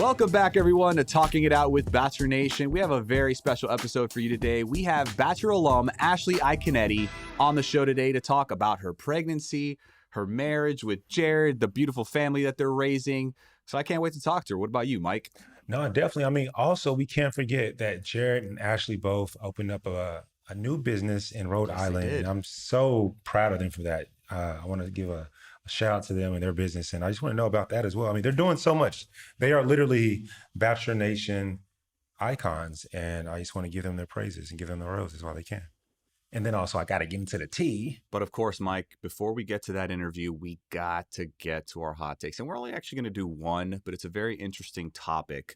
Welcome back, everyone, to Talking It Out with Bachelor Nation. We have a very special episode for you today. We have Bachelor alum Ashley Iaconetti on the show today to talk about her pregnancy, her marriage with Jared, the beautiful family that they're raising. So I can't wait to talk to her. What about you, Mike? No, definitely. I mean, also, we can't forget that Jared and Ashley both opened up a new business in Rhode Island. And I'm so proud of them for that. I want to give a shout out to them and their business. And I just want to know about that as well. I mean, they're doing so much. They are literally Bachelor Nation icons. And I just want to give them their praises and give them the roses while they can. And then also, I got to get into the tea. But of course, Mike, before we get to that interview, we got to get to our hot takes. And we're only actually going to do one, but it's a very interesting topic.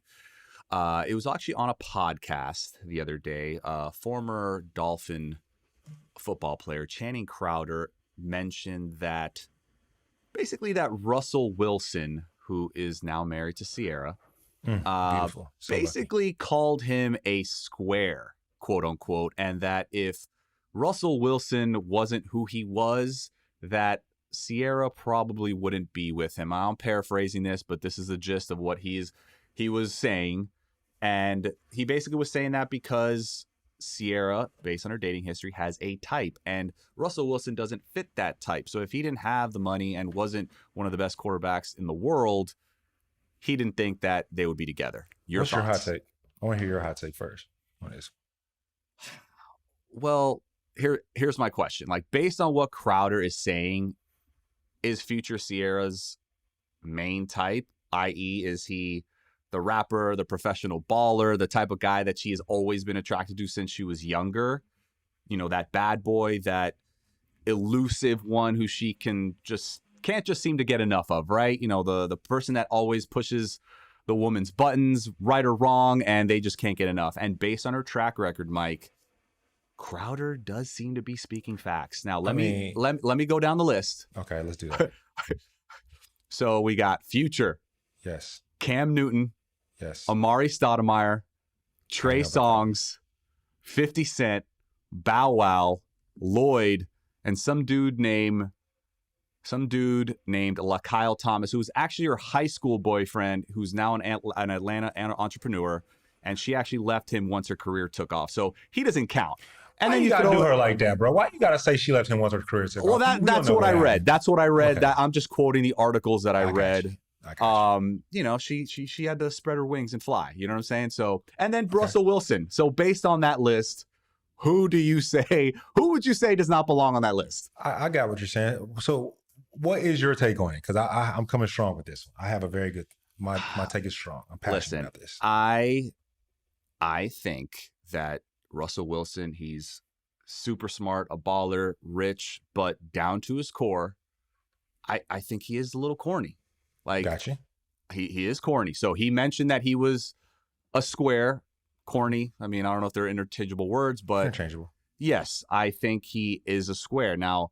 It was actually on a podcast the other day. Former Dolphin football player Channing Crowder mentioned that basically that Russell Wilson, who is now married to Sierra, beautiful. So basically called him a square, quote unquote, and that if Russell Wilson wasn't who he was, that Sierra probably wouldn't be with him. I'm paraphrasing this, but this is the gist of what he was saying. And he basically was saying that because Sierra, based on her dating history, has a type, and Russell Wilson doesn't fit that type. So if he didn't have the money and wasn't one of the best quarterbacks in the world, he didn't think that they would be together. What's your hot take? I want to hear your hot take first on this. Well, here's my question. Like, based on what Crowder is saying, is future Sierra's main type, i.e., is he the rapper, the professional baller, the type of guy that she has always been attracted to since she was younger? You know, that bad boy, that elusive one who she can't just seem to get enough of, right? You know, the person that always pushes the woman's buttons, right or wrong, and they just can't get enough. And based on her track record, Mike, Crowder does seem to be speaking facts. Now, let me go down the list. Okay, let's do that. So we got Future. Yes. Cam Newton. Yes. Amari Stoudemire. Trey Songz. 50 Cent. Bow Wow. Lloyd. And some dude named LaKyle Thomas, who was actually her high school boyfriend, who's now an Atlanta entrepreneur. And she actually left him once her career took off. So he doesn't count. And then you gotta do her like that, bro. Why you gotta say she left him once her career took off? Well, that's what I read. That's what I read. Okay. I'm just quoting the articles that I read. You. You know, she had to spread her wings and fly. You know what I'm saying? So, and then Russell Wilson. So based on that list, who would you say does not belong on that list? I got what you're saying. So what is your take on it? Because I'm coming strong with this one. I have a very good, my take is strong. I'm passionate about this. I think that Russell Wilson, he's super smart, a baller, rich, but down to his core, I think he is a little corny. Like, gotcha. He is corny. So he mentioned that he was a square. Corny. I mean, I don't know if they're interchangeable words, but interchangeable. Yes, I think he is a square. Now,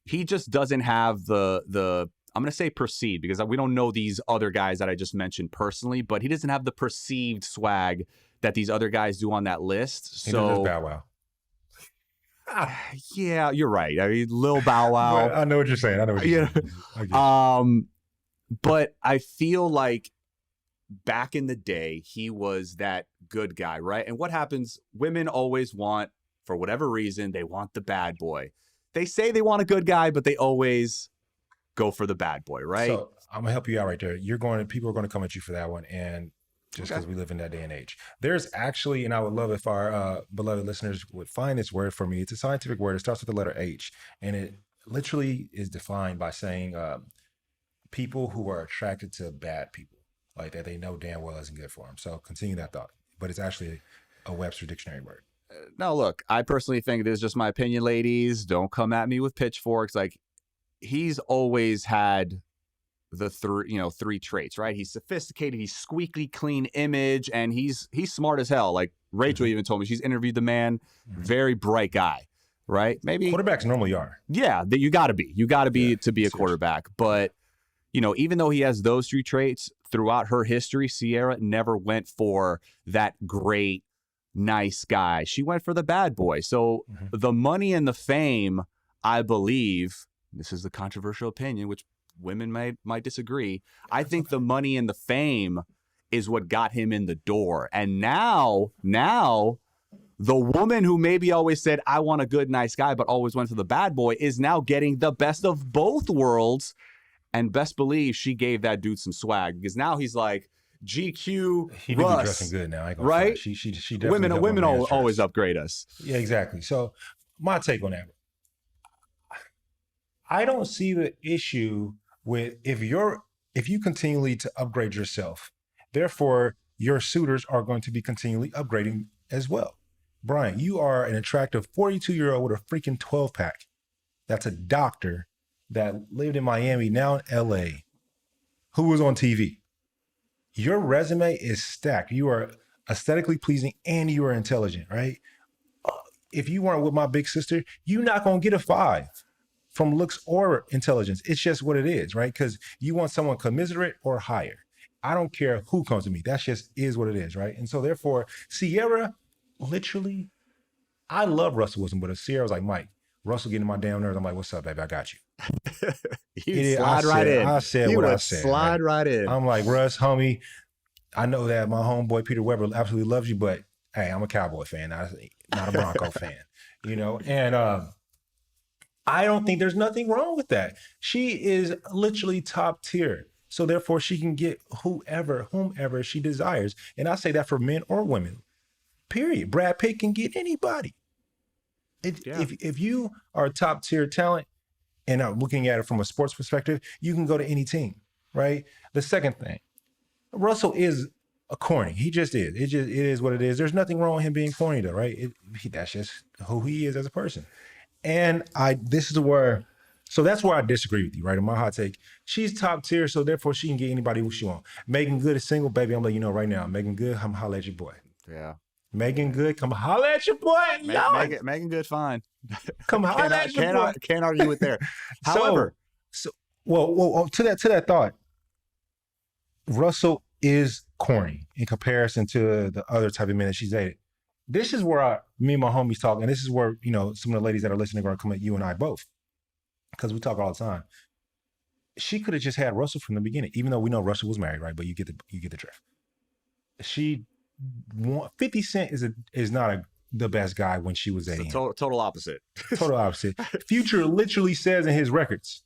he just doesn't have the I'm going to say perceived, because we don't know these other guys that I just mentioned personally, but he doesn't have the perceived swag that these other guys do on that list. So he does Bow Wow. Yeah, you're right. I mean, Lil Bow Wow. I know what you're saying. I know what you're saying. But I feel like back in the day, he was that good guy, right? And what happens? Women always want, for whatever reason, they want the bad boy. They say they want a good guy, but they always go for the bad boy, right? So I'm gonna help you out right there. People are going to come at you for that one, and just because we live in that day and age, there's actually, and I would love if our beloved listeners would find this word for me. It's a scientific word. It starts with the letter H, and it literally is defined by saying people who are attracted to bad people, like that they know damn well isn't good for them. So continue that thought, but it's actually a Webster dictionary word. No, look, I personally think this is just my opinion, ladies. Don't come at me with pitchforks. Like, he's always had the three traits, right? He's sophisticated, he's squeaky clean image, and he's smart as hell. Like Rachel even told me, she's interviewed the man, very bright guy, right? Maybe quarterbacks normally are. Yeah, you got to be to be a quarterback. But even though he has those three traits, throughout her history, Sierra never went for that great, nice guy. She went for the bad boy. So the money and the fame, I believe, this is the controversial opinion, which women might disagree. I think the money and the fame is what got him in the door. And now the woman who maybe always said, I want a good, nice guy, but always went for the bad boy, is now getting the best of both worlds. And best believe she gave that dude some swag, because now he's like, GQ, he do be dressing good now. I ain't gonna right? She definitely women always upgrade us. Yeah, exactly. So my take on that, I don't see the issue with if you continually to upgrade yourself, therefore your suitors are going to be continually upgrading as well. Bryan, you are an attractive 42-year-old with a freaking 12-pack. That's a doctor that lived in Miami, now in LA, who was on TV. Your resume is stacked. You are aesthetically pleasing and you are intelligent, right? If you weren't with my big sister, you're not going to get a 5 from looks or intelligence. It's just what it is, right? Because you want someone commiserate or higher. I don't care who comes to me. That just is what it is, right? And so therefore, Sierra, literally, I love Russell Wilson, but if Sierra was like, Mike, Russell getting my damn nerves, I'm like, what's up, baby? I got you. You slide right in. I said what I said. Slide right in. I'm like, Russ, homie, I know that my homeboy Peter Weber absolutely loves you, but hey, I'm a Cowboy fan, not a Bronco fan, you know? And I don't think there's nothing wrong with that. She is literally top tier. So therefore she can get whomever she desires. And I say that for men or women, period. Brad Pitt can get anybody. If you are a top tier talent, and I'm looking at it from a sports perspective, you can go to any team, right? The second thing, Russell is a corny. He just is. It is what it is. There's nothing wrong with him being corny though, right? That's just who he is as a person. And that's where I disagree with you, right? In my hot take, she's top tier, so therefore she can get anybody who she wants. Megan Good is single, baby. I'm letting you know right now. Megan Good, come holler at your boy. Yeah. Megan Good, come holler at your boy. Megan Good, fine. Come holler at your boy. Can't argue with there. However, well, to that thought, Russell is corny in comparison to the other type of men that she's dated. This is where me and my homies talk, and this is where, you know, some of the ladies that are listening are going to come at you and I both, because we talk all the time. She could have just had Russell from the beginning, even though we know Russell was married, right? But you get the drift. 50 Cent is not the best guy when she was dating. Total opposite. Total opposite. Future literally says in his records,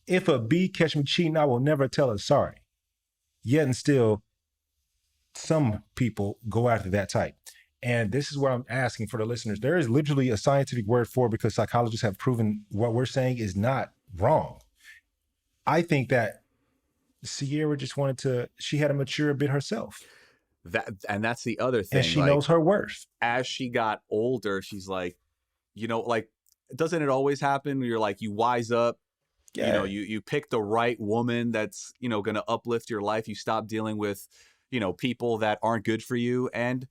if a B catch me cheating, I will never tell her sorry. Yet and still, some people go after that type. And this is what I'm asking for the listeners. There is literally a scientific word for it, because psychologists have proven what we're saying is not wrong. I think that Sierra just she had to mature a bit herself. That's the other thing. And she knows her worth. As she got older, she's like, you know, like, doesn't it always happen? You're like, you wise up, you know, you pick the right woman that's, you know, going to uplift your life. You stop dealing with, you know, people that aren't good for you. And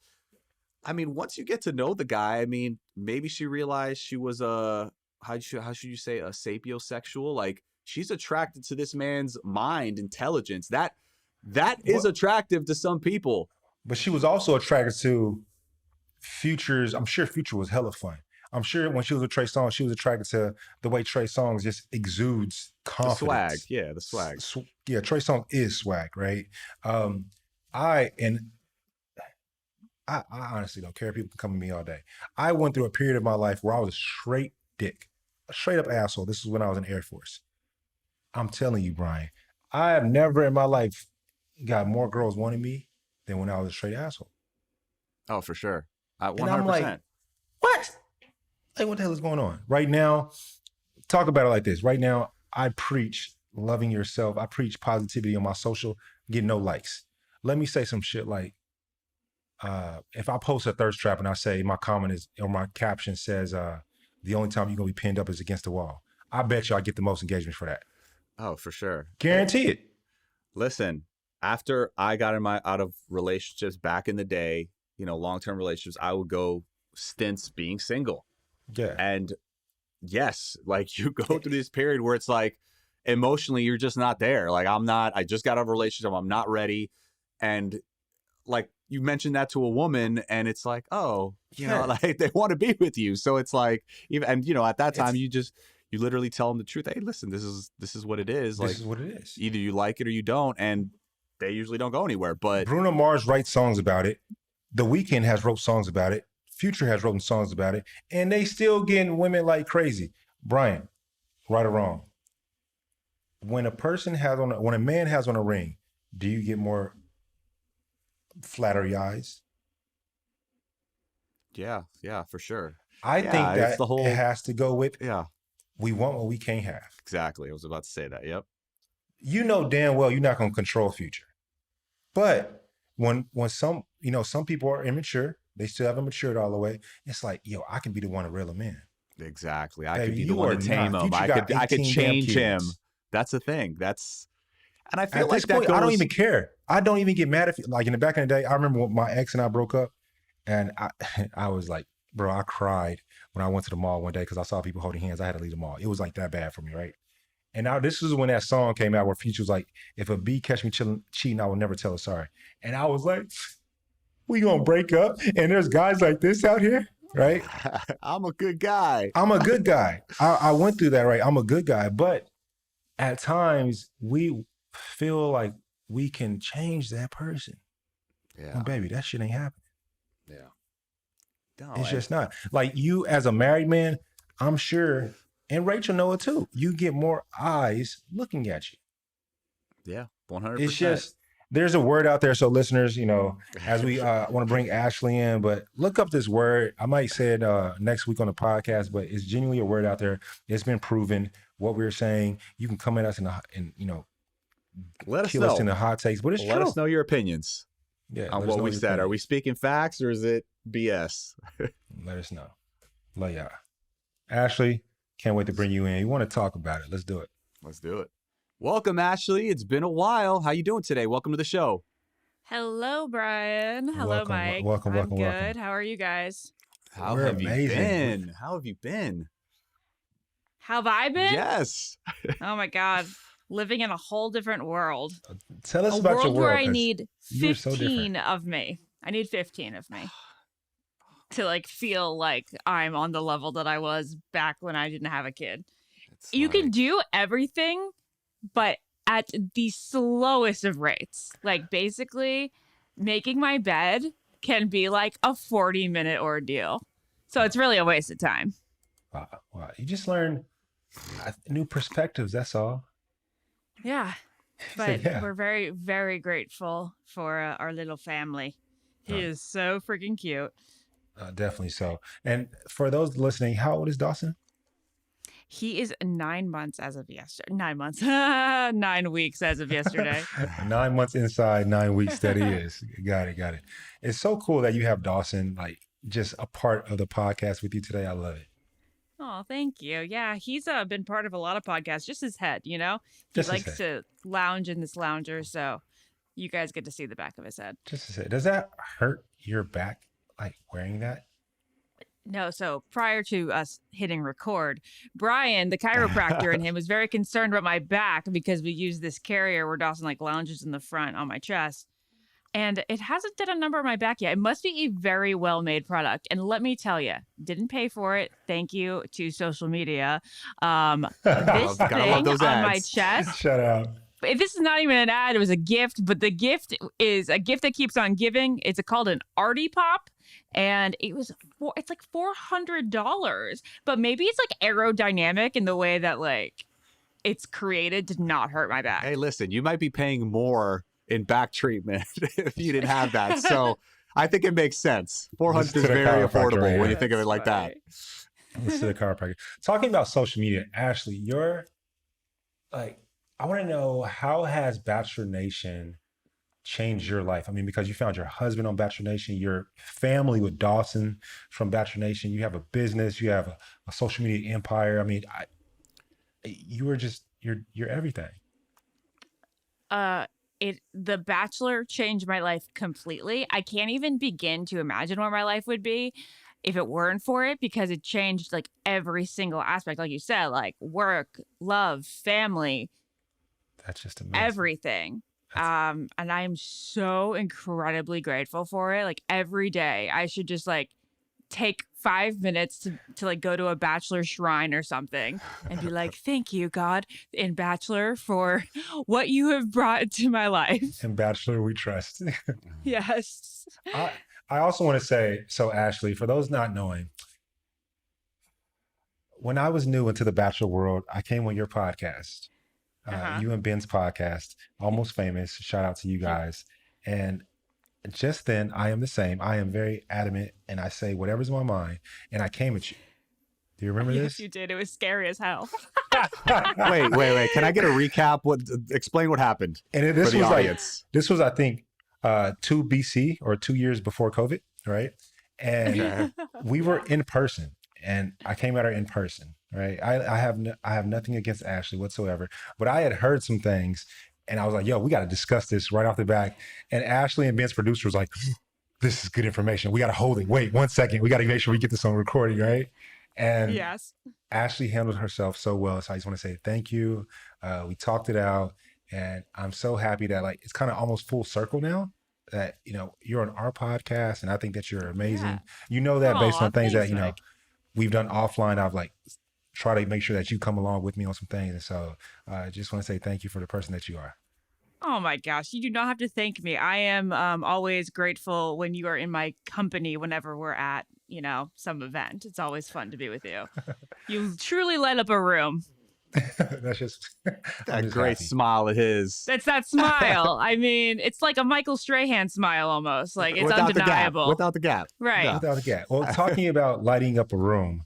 I mean, once you get to know the guy, I mean, maybe she realized she was how should you say, a sapiosexual? Like, she's attracted to this man's mind, intelligence. That is attractive to some people. But she was also attracted to Future's. I'm sure Future was hella fun. I'm sure when she was with Trey Songz, she was attracted to the way Trey Songz just exudes confidence. The swag. Trey Songz is swag, right? I honestly don't care if people can come at me all day. I went through a period of my life where I was a straight dick, a straight up asshole. This is when I was in Air Force. I'm telling you, Bryan, I have never in my life got more girls wanting me than when I was a straight asshole. Oh, for sure. 100%. And I'm like, what? Like, what the hell is going on? Right now, talk about it like this. Right now, I preach loving yourself. I preach positivity on my social, get no likes. Let me say some shit like, if I post a thirst trap and I say my comment is, or my caption says, the only time you're going to be pinned up is against the wall, I bet you I get the most engagement for that. Oh, for sure. Guarantee it. Listen, after I got out of relationships back in the day, you know, long-term relationships, I would go stints being single. Yeah. And yes, like, you go through this period where it's like, emotionally, you're just not there. Like, I just got out of a relationship. I'm not ready. And like, you mentioned that to a woman and it's like, oh, you know, like, they want to be with you. So it's like, and you know, at that time, you literally tell them the truth. Hey, listen, this is what it is. Like, this is what it is. Either you like it or you don't. And they usually don't go anywhere. But Bruno Mars writes songs about it. The Weeknd has wrote songs about it. Future has written songs about it, and they still getting women like crazy. Brian, right or wrong? When a man has on a ring, do you get more flattery eyes? Yeah, for sure. I think that it has to go with we want what we can't have. Exactly. I was about to say that. Yep. You know damn well you're not going to control Future. But when some people are immature, they still haven't matured all the way. It's like, yo, I can be the one to reel him in. Exactly. I could be the one to tame him. I could change him. That's the thing. And I feel at this point, I don't even care. I don't even get mad if, like, in the back in the day, I remember when my ex and I broke up, and I was like, bro, I cried when I went to the mall one day because I saw people holding hands. I had to leave the mall. It was like that bad for me, right? And now this is when that song came out where Future was like, if a bee catch me cheating, I will never tell her sorry. And I was like, we gonna break up? And there's guys like this out here, right? I'm a good guy. I'm a good guy. I went through that, right? I'm a good guy. But at times we feel like we can change that person. Yeah. And baby, that shit ain't happening. Yeah. No, it's just not. Like, you as a married man, I'm sure, and Rachel know it too, you get more eyes looking at you. Yeah, 100%. It's just, there's a word out there. So listeners, as we want to bring Ashley in, but look up this word. I might say it next week on the podcast, but it's genuinely a word out there. It's been proven what we're saying. You can come at us let us kill know. Us in the hot takes, but it's true. Let us know your opinions. Yeah, on what we said. Opinions. Are we speaking facts or is it BS? Let us know. Love y'all. Ashley, can't wait to bring you in. You want to talk about it? Let's do it. Let's do it. Welcome, Ashley. It's been a while. How you doing today? Welcome to the show. Hello, Brian. Hello, Mike. Welcome. I'm good. How are you guys? How have you been? How have you been? How have I been? Yes. Oh my God. Living in a whole different world. Tell us about your world. Where I need 15 of me. I need 15 of me to like feel like I'm on the level that I was back when I didn't have a kid. You can do everything, but at the slowest of rates. Like, basically, making my bed can be like a 40-minute ordeal. So it's really a waste of time. Wow. You just learn new perspectives. That's all. Yeah. But we're very, very grateful for our little family. He is so freaking cute. Definitely so. And for those listening, how old is Dawson? He is 9 months as of yesterday. 9 months. 9 weeks as of yesterday. 9 months inside, 9 weeks that he is. Got it. It's so cool that you have Dawson, like, just a part of the podcast with you today. I love it. Oh, thank you. Yeah, he's been part of a lot of podcasts. Just his head, He likes to lounge in this lounger, so you guys get to see the back of his head. Just his head. Does that hurt your back, like, wearing that? No, so prior to us hitting record, Brian, the chiropractor in him, was very concerned about my back because we use this carrier where Dawson like lounges in the front on my chest. And it hasn't done a number on my back yet. It must be a very well-made product. And let me tell you, didn't pay for it. Thank you to social media. This thing on my chest. Shut up. This is not even an ad. It was a gift, but the gift is a gift that keeps on giving. It's called an Artie Pop. And it's like $400, but maybe it's like aerodynamic in the way that like it's created to not hurt my back. Hey, listen, you might be paying more in back treatment if you didn't have that. So I think it makes sense. 400 is very affordable when you think of it like that. Let's do the chiropractor. Talking about social media, Ashley, you're like, I want to know, how has Bachelor Nation changed your life? I mean, because you found your husband on Bachelor Nation, your family with Dawson from Bachelor Nation, you have a business, you have a social media empire. I mean, you're everything. The Bachelor changed my life completely. I can't even begin to imagine what my life would be if it weren't for it, because it changed like every single aspect, like you said, like work, love, family. That's just amazing. Everything. And I'm so incredibly grateful for it. Like every day I should just like take 5 minutes to like go to a Bachelor shrine or something and be like, thank you, God and Bachelor, for what you have brought to my life. And Bachelor, we trust. Yes. I also want to say, so Ashley, for those not knowing, when I was new into the Bachelor world, I came on your podcast, you and Ben's podcast, Almost Famous. Shout out to you guys. And just then, I am the same. I am very adamant, and I say whatever's on my mind, and I came at you. Do you remember this? Yes, you did. It was scary as hell. Wait. Can I get a recap? Explain what happened And for the audience. This was, I think, 2 BC or 2 years before COVID, right? And we were in person, and I came at her in person, right? I have nothing against Ashley whatsoever, but I had heard some things. And I was like, yo, we got to discuss this right off the bat. And Ashley and Ben's producer was like, this is good information. We got to hold it. Wait 1 second. We got to make sure we get this on recording, right? And yes, Ashley handled herself so well. So I just want to say thank you. We talked it out. And I'm so happy that like it's kind of almost full circle now that, you know, you're on our podcast. And I think that you're amazing. Yeah. You know that based on things that, you know, Mike. we've done offline. I've like try to make sure that you come along with me on some things. And so I just want to say thank you for the person that you are. Oh my gosh, you do not have to thank me. I am always grateful when you are in my company whenever we're at, you know, some event. It's always fun to be with you. You truly light up a room. That's just That great smile of his. That's that smile. I mean, it's like a Michael Strahan smile almost. Like it's Without undeniable. Without the gap. Right. Yeah. without a gap. Well, talking about lighting up a room,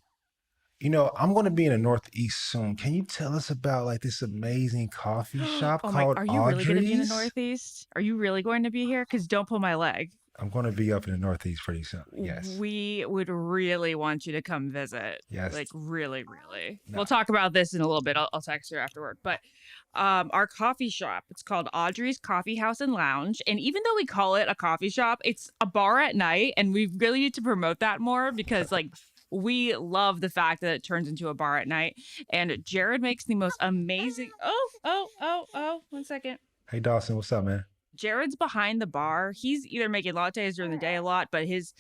you know, I'm going to be in the Northeast soon. Can you tell us about like this amazing coffee shop called are you really going to be in the Audrey's? Northeast? Are you really going to be here? Because don't pull my leg. I'm going to be up in the Northeast pretty soon. Yes. We would really want you to come visit. Yes. Like really, really. No. We'll talk about this in a little bit. I'll text her afterward. But our coffee shop, it's called Audrey's Coffee House and Lounge. And even though we call it a coffee shop, it's a bar at night. And we really need to promote that more because like we love the fact that it turns into a bar at night. And Jared makes the most amazing. Oh, 1 second. Hey, Dawson, what's up, man? Jared's behind the bar. He's either making lattes during the day a lot, but his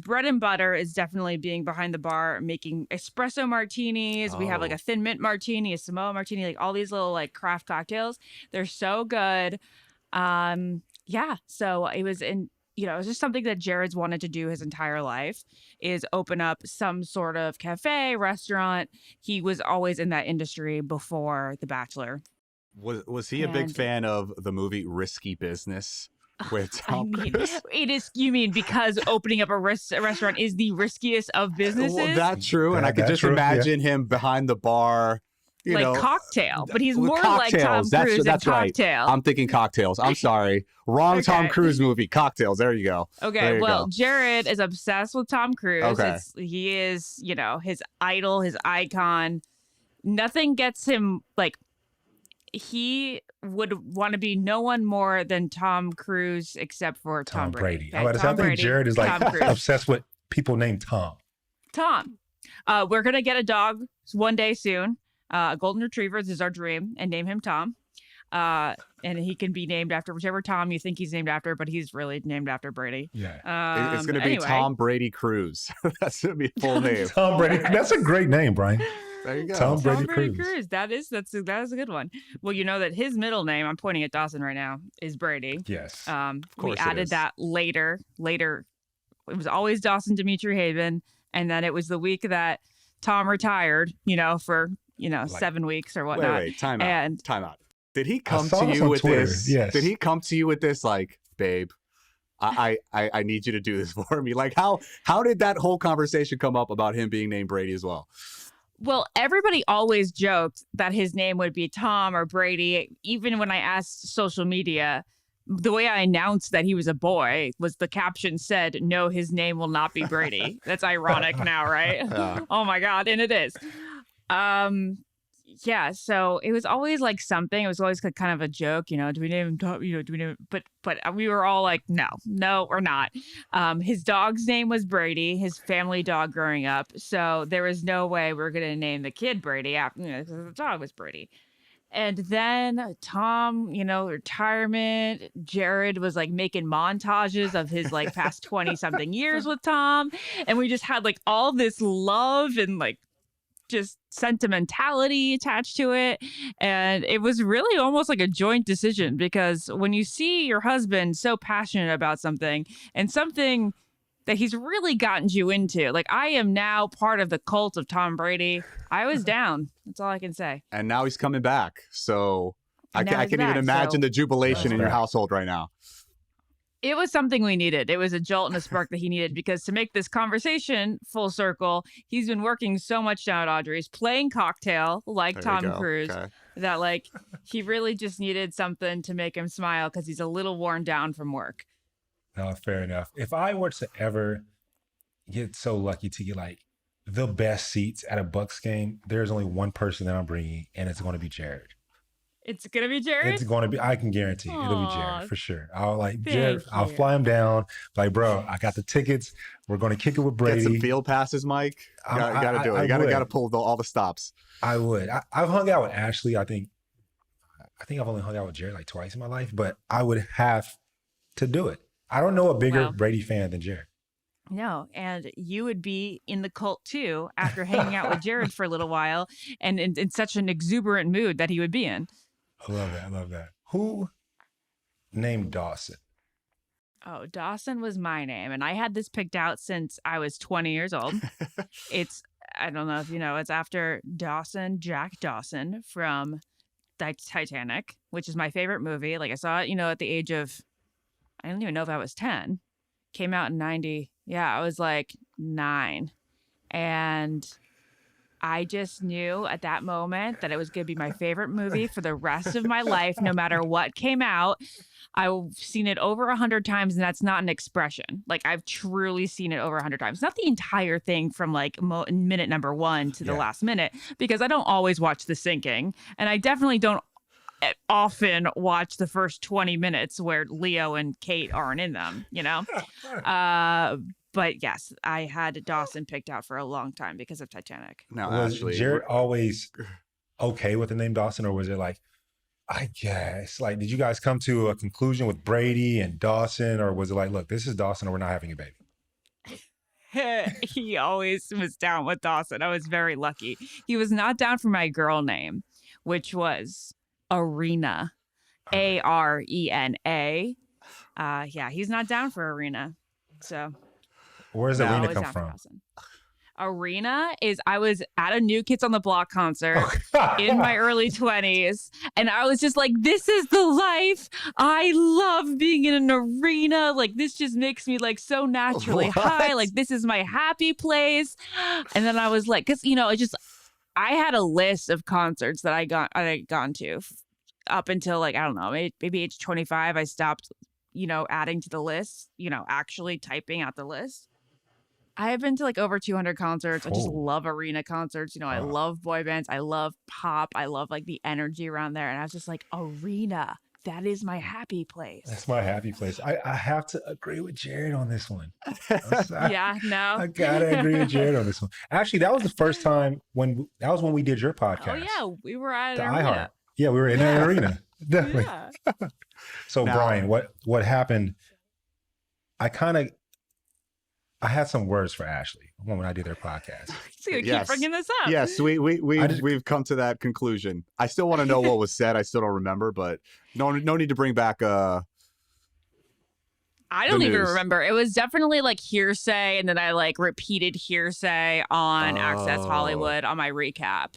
bread and butter is definitely being behind the bar, making espresso martinis. We have like a thin mint martini, a Samoa martini, like all these little like craft cocktails. They're so good. Yeah. So it was it was just something that Jared's wanted to do his entire life is open up some sort of cafe, restaurant. He was always in that industry before The Bachelor. Was he a big fan of the movie Risky Business with Tom Cruise? It is. You mean because opening up a restaurant is the riskiest of businesses? Well, that's true, and I could just imagine him behind the bar, like Cocktail, but he's more like Tom That's Cruise that's in right. Cocktail. I'm thinking Cocktails. I'm sorry, wrong Tom Cruise movie. Cocktails. There you go. Okay, well, Jared is obsessed with Tom Cruise. Okay. He is, his idol, his icon. Nothing gets him like. He would want to be no one more than Tom Cruise except for Tom Brady. Okay? I think Jared is like obsessed with people named Tom. Tom. We're going to get a dog one day soon. A golden retriever. This is our dream. And name him Tom. And he can be named after whichever Tom you think he's named after, but he's really named after Brady. Yeah. It's going to be Tom Brady Cruz. That's going to be full name. Tom Brady. That's a great name, Brian. There you go. Tom Brady Cruz. That is a good one. Well, you know that his middle name, I'm pointing at Dawson right now, is Brady. Yes. We added that later. It was always Dawson Dimitri Haven. And then it was the week that Tom retired, for, 7 weeks or whatnot. Wait, time out. Did he come to you with Twitter. this? Yes. Did he come to you with this like, babe, I need you to do this for me? Like how did that whole conversation come up about him being named Brady as well? Well, everybody always joked that his name would be Tom or Brady. Even when I asked social media, the way I announced that he was a boy was the caption said, no, his name will not be Brady. That's ironic now, right? Yeah. Oh my God. And it is. Yeah, so it was always like something. It was always kind of a joke, do we name him Tom? Do we name him? But we were all like, no, we're not. His dog's name was Brady, his family dog growing up. So there was no way we are going to name the kid Brady after, because the dog was Brady. And then Tom, retirement. Jared was like making montages of his like past 20 something years with Tom. And we just had like all this love and like just sentimentality attached to it. And it was really almost like a joint decision, because when you see your husband so passionate about something and something that he's really gotten you into, like, I am now part of the cult of Tom Brady. I was down. That's all I can say. And now he's coming back. So I Now can't he's even back, imagine so- the jubilation in your household right now. It was something we needed. It was a jolt and a spark that he needed, because to make this conversation full circle, he's been working so much down at Audrey's, playing cocktail like There Tom you go. Cruise, Okay. that like he really just needed something to make him smile because he's a little worn down from work. No, fair enough. If I were to ever get so lucky to get like the best seats at a Bucks game, there's only one person that I'm bringing, and it's going to be Jared. It's going to be Jared? It's going to be, I can guarantee it'll be Aw, Jared for sure. I'll like, thank Jared, I'll you. fly him down. Like, bro, I got the tickets. We're going to kick it with Get some Brady. field passes, Mike. You I- gotta do it. I You gotta would. pull all the stops. I would. I've hung out with Ashley. I think I've only hung out with Jared like twice in my life, but I would have to do it. I don't know a bigger Wow. Brady fan than Jared. No, and you would be in the cult too after hanging out with Jared for a little while, and in such an exuberant mood that he would be in. I love that. I love that. Who named Dawson? Oh, Dawson was my name, and I had this picked out since I was 20 years old. I don't know if you know, it's after Jack Dawson from Titanic, which is my favorite movie. Like, I saw it, at the age of, I don't even know if I was 10. Came out in 90. Yeah, I was like 9. And I just knew at that moment that it was going to be my favorite movie for the rest of my life, no matter what came out. I've seen it over 100 times, and that's not an expression. Like, I've truly seen it over 100 times. Not the entire thing from like minute number 1 to the last minute, because I don't always watch The Sinking, and I definitely don't often watch the first 20 minutes where Leo and Kate aren't in them, But yes, I had Dawson picked out for a long time because of Titanic. Now, Was Ashley, Jared always okay with the name Dawson, or was it like, I guess, like, did you guys come to a conclusion with Brady and Dawson, or was it like, look, this is Dawson, or we're not having a baby? He always was down with Dawson. I was very lucky. He was not down for my girl name, which was Arena, Arena. Yeah, he's not down for Arena. So Where's No, Arena always come down for from? Dawson. Arena is, I was at a New Kids on the Block concert in my early 20s, and I was just like, this is the life. I love being in an arena. Like, this just makes me like so naturally What? high. Like, this is my happy place. And then I was like, because I had a list of concerts that I gone to up until like, I don't know, maybe age 25. I stopped adding to the list, actually typing out the list. I have been to like over 200 concerts. I just Oh. love arena concerts. I Wow. love boy bands. I love pop. I love like the energy around there. And I was just like, arena, that is my happy place. That's my happy place. I have to agree with Jared on this one. I'm sorry. Yeah, no. I gotta agree with Jared on this one. Actually, that was the first time when we did your podcast. Oh, yeah. We were at the an iHeart. arena. Yeah, we were in that arena. Definitely. Yeah. So Now- Brian, what happened? I had some words for Ashley when I did their podcast. He's going to keep Yes. bringing this up. Yes, we've come to that conclusion. I still want to know what was said. I still don't remember, but no need to bring back I don't the even news. remember. It was definitely like hearsay, and then I like repeated hearsay on Access Oh. Hollywood on my recap.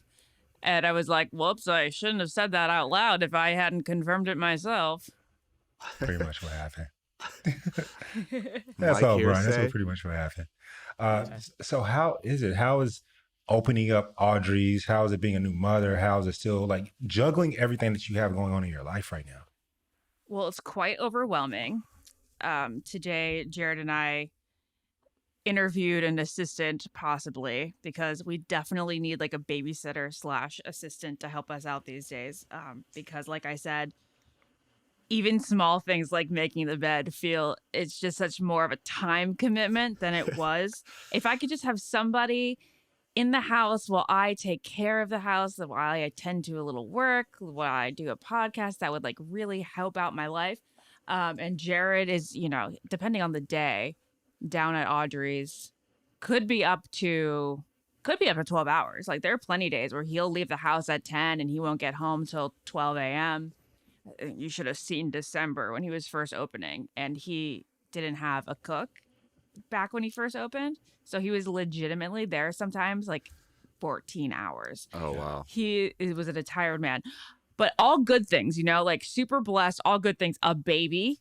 And I was like, whoops, I shouldn't have said that out loud if I hadn't confirmed it myself. Pretty much what happened. Like That's all, Brian. That's hearsay. pretty much what happened. So how is it? How is opening up Audrey's? How is it being a new mother? How is it still like juggling everything that you have going on in your life right now? Well, it's quite overwhelming. Today, Jared and I interviewed an assistant, possibly, because we definitely need like a babysitter / assistant to help us out these days. Because like I said, even small things like making the bed it's just such more of a time commitment than it was. If I could just have somebody in the house while I take care of the house, while I attend to a little work, while I do a podcast that would like really help out my life. And Jared is, depending on the day, down at Audrey's, could be up to 12 hours. Like there are plenty of days where he'll leave the house at 10 and he won't get home till 12 a.m. You should have seen December when he was first opening, and he didn't have a cook back when he first opened. So he was legitimately there sometimes like 14 hours. Oh, wow. He was a tired man. But all good things, like super blessed, all good things. A baby.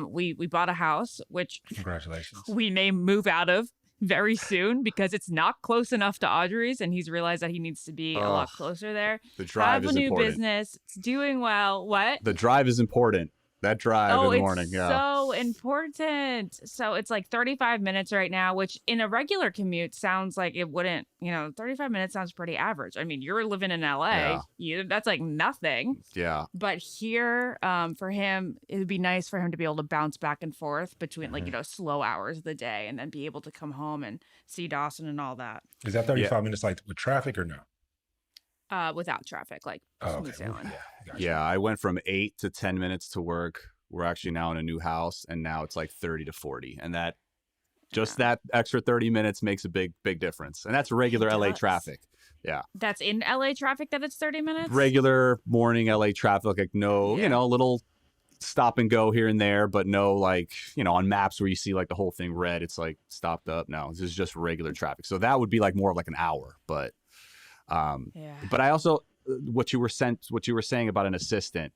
We bought a house, which congratulations. We may move out of very soon because it's not close enough to Audrey's, and he's realized that he needs to be a lot closer there. The drive is important. Have a new business. It's doing well. What? The drive is important. That drive in the morning. It's so important. So it's like 35 minutes right now, which in a regular commute sounds like it wouldn't, 35 minutes sounds pretty average. I mean, you're living in LA. That's like nothing. Yeah. But here, for him, it would be nice for him to be able to bounce back and forth between slow hours of the day and then be able to come home and see Dawson and all that. Is that 35 minutes like with traffic or no? Without traffic, like smooth sailing. Yeah, I went from 8 to 10 minutes to work. We're actually now in a new house, and now it's like 30 to 40. And that extra 30 minutes makes a big difference. And that's regular LA traffic. Yeah. That's in LA traffic that it's 30 minutes? Regular morning LA traffic, like no, little stop and go here and there, but no like, on maps where you see like the whole thing red, it's like stopped up. No, this is just regular traffic. So that would be like more of like an hour, but but I also what you were saying about an assistant,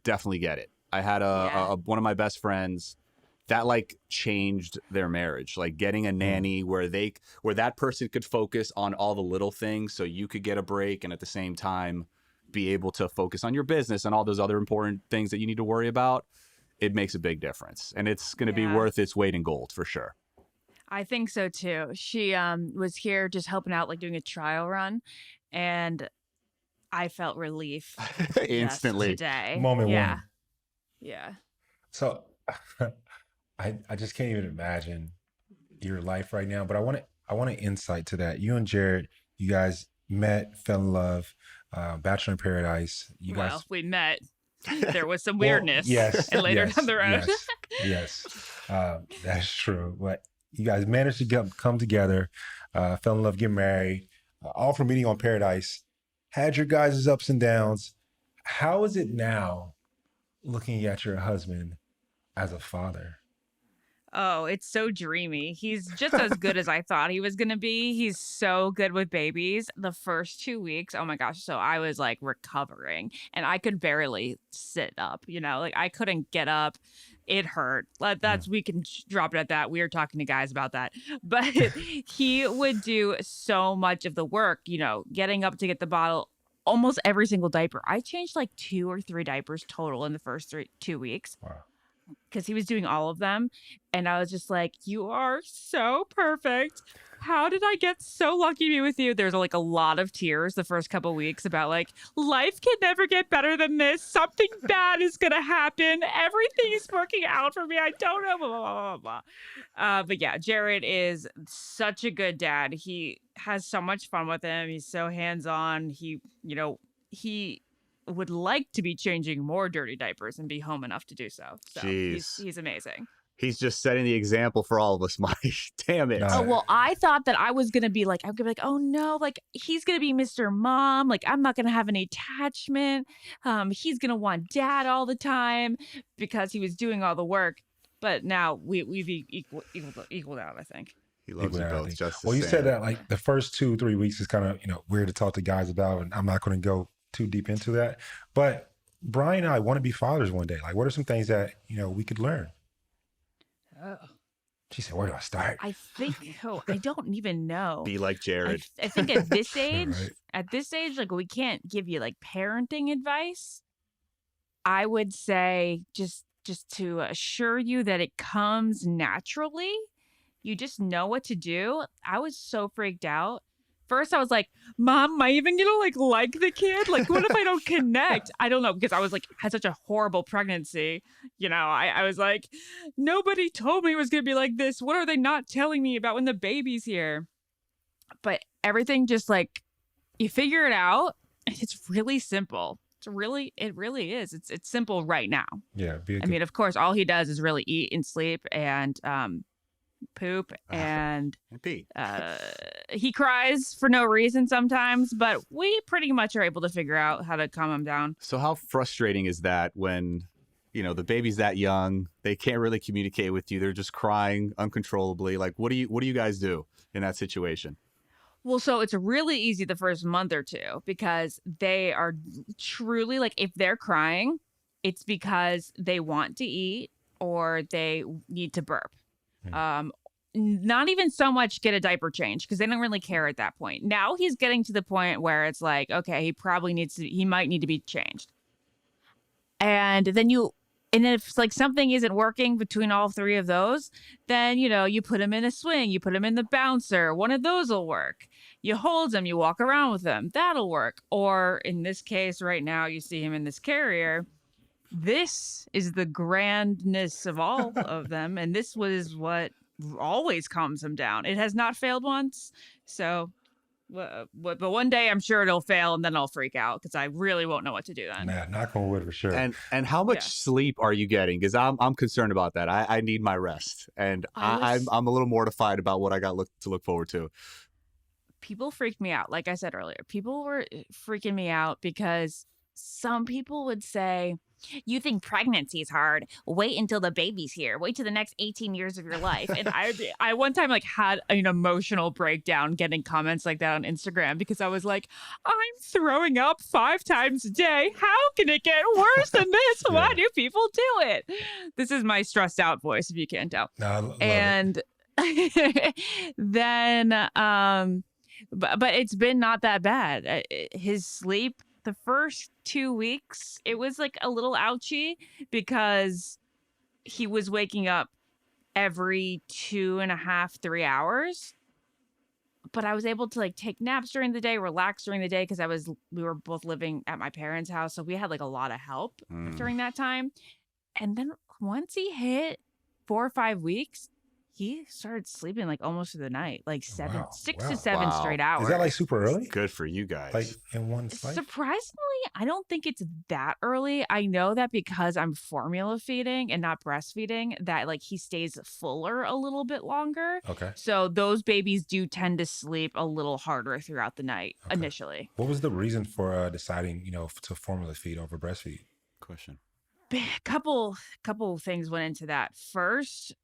definitely get it. I had one of my best friends that like changed their marriage, like getting a nanny where that person could focus on all the little things so you could get a break and at the same time be able to focus on your business and all those other important things that you need to worry about. It makes a big difference, and it's going to be worth its weight in gold for sure. I think so too. She was here just helping out, like doing a trial run, and I felt relief instantly today. Moment one. Yeah. So I just can't even imagine your life right now, but I want an insight to that. You and Jared, you guys met, fell in love, Bachelor in Paradise. We met. There was some weirdness. Yes. And later down the road. Yes. That's true. But you guys managed to come together, fell in love, get married, all from meeting on Paradise. Had your guys' ups and downs. How is it now looking at your husband as a father? Oh, it's so dreamy. He's just as good as I thought he was going to be. He's so good with babies. The first 2 weeks, oh my gosh. So I was like recovering and I could barely sit up, like I couldn't get up. It hurt. We can drop it at that. We were talking to guys about that. But he would do so much of the work, getting up to get the bottle, almost every single diaper. I changed like 2 or 3 diapers total in the first 2 weeks. Wow. Because he was doing all of them. And I was just like, you are so perfect. How did I get so lucky to be with you? There's like a lot of tears the first couple of weeks about like, life can never get better than this. Something bad is going to happen. Everything is working out for me. I don't know. Blah, blah, blah, blah. But yeah, Jared is such a good dad. He has so much fun with him. He's so hands-on. He would like to be changing more dirty diapers and be home enough to do so. So he's amazing. He's just setting the example for all of us, Mike. Damn it. Oh, well, I thought that I was going to be like, oh no, like he's going to be Mr. Mom. Like I'm not going to have any attachment. He's going to want dad all the time because he was doing all the work. But now we've equaled out, I think. He loves you both just the same. You said that like the first 2-3 weeks is kind of, weird to talk to guys about, and I'm not going to go too deep into that. But Bryan and I want to be fathers one day. Like, what are some things that, we could learn? Oh. She said, where do I start? I think, I don't even know. Be like Jared. I think at this age, like we can't give you like parenting advice. I would say just to assure you that it comes naturally. You just know what to do. I was so freaked out. First, I was like, Mom, am I even going to like the kid? Like, what if I don't connect? I don't know, because I was like, had such a horrible pregnancy. I was like, nobody told me it was going to be like this. What are they not telling me about when the baby's here? but everything just like you figure it out, and it's really simple. It really is. It's simple right now. Yeah. I mean, of course, all he does is really eat and sleep and poop and pee. He cries for no reason sometimes, but we pretty much are able to figure out how to calm him down. So how frustrating is that when, the baby's that young, they can't really communicate with you. They're just crying uncontrollably. Like, what do you guys do in that situation? Well, so it's really easy the first month or two because they are truly like, if they're crying, it's because they want to eat or they need to burp. Not even so much get a diaper change because they don't really care at that point. Now he's getting to the point where it's like, okay, he might need to be changed. And then if like something isn't working between all three of those, then, you put him in a swing, you put him in the bouncer, one of those will work. You hold him, you walk around with him, that'll work. Or in this case right now, you see him in this carrier. This is the grandness of all of them. And this was what always calms him down. It has not failed once. So, but one day I'm sure it'll fail and then I'll freak out because I really won't know what to do then. Nah, knock on wood for sure. And how much sleep are you getting? Because I'm concerned about that. I need my rest. And I'm a little mortified about what I got to look forward to. People freaked me out. Like I said earlier, people were freaking me out because some people would say, you think pregnancy is hard? Wait until the baby's here. Wait till the next 18 years of your life. And I one time like had an emotional breakdown getting comments like that on Instagram because I was like, I'm throwing up 5 times a day. How can it get worse than this? Why do people do it? This is my stressed out voice, if you can't tell. No, and then, but it's been not that bad. His sleep, the first 2 weeks, it was like a little ouchy because he was waking up every 2.5, 3 hours. But I was able to like take naps during the day, relax during the day because we were both living at my parents' house. So we had like a lot of help during that time. And then once he hit 4 or 5 weeks, he started sleeping like almost through the night, like 6 to 7 straight hours. Is that like super early? Good for you guys. Like in one slice? Surprisingly, I don't think it's that early. I know that because I'm formula feeding and not breastfeeding, that like he stays fuller a little bit longer. Okay. So those babies do tend to sleep a little harder throughout the night initially. What was the reason for deciding, to formula feed over breastfeed? Question. Couple things went into that. First,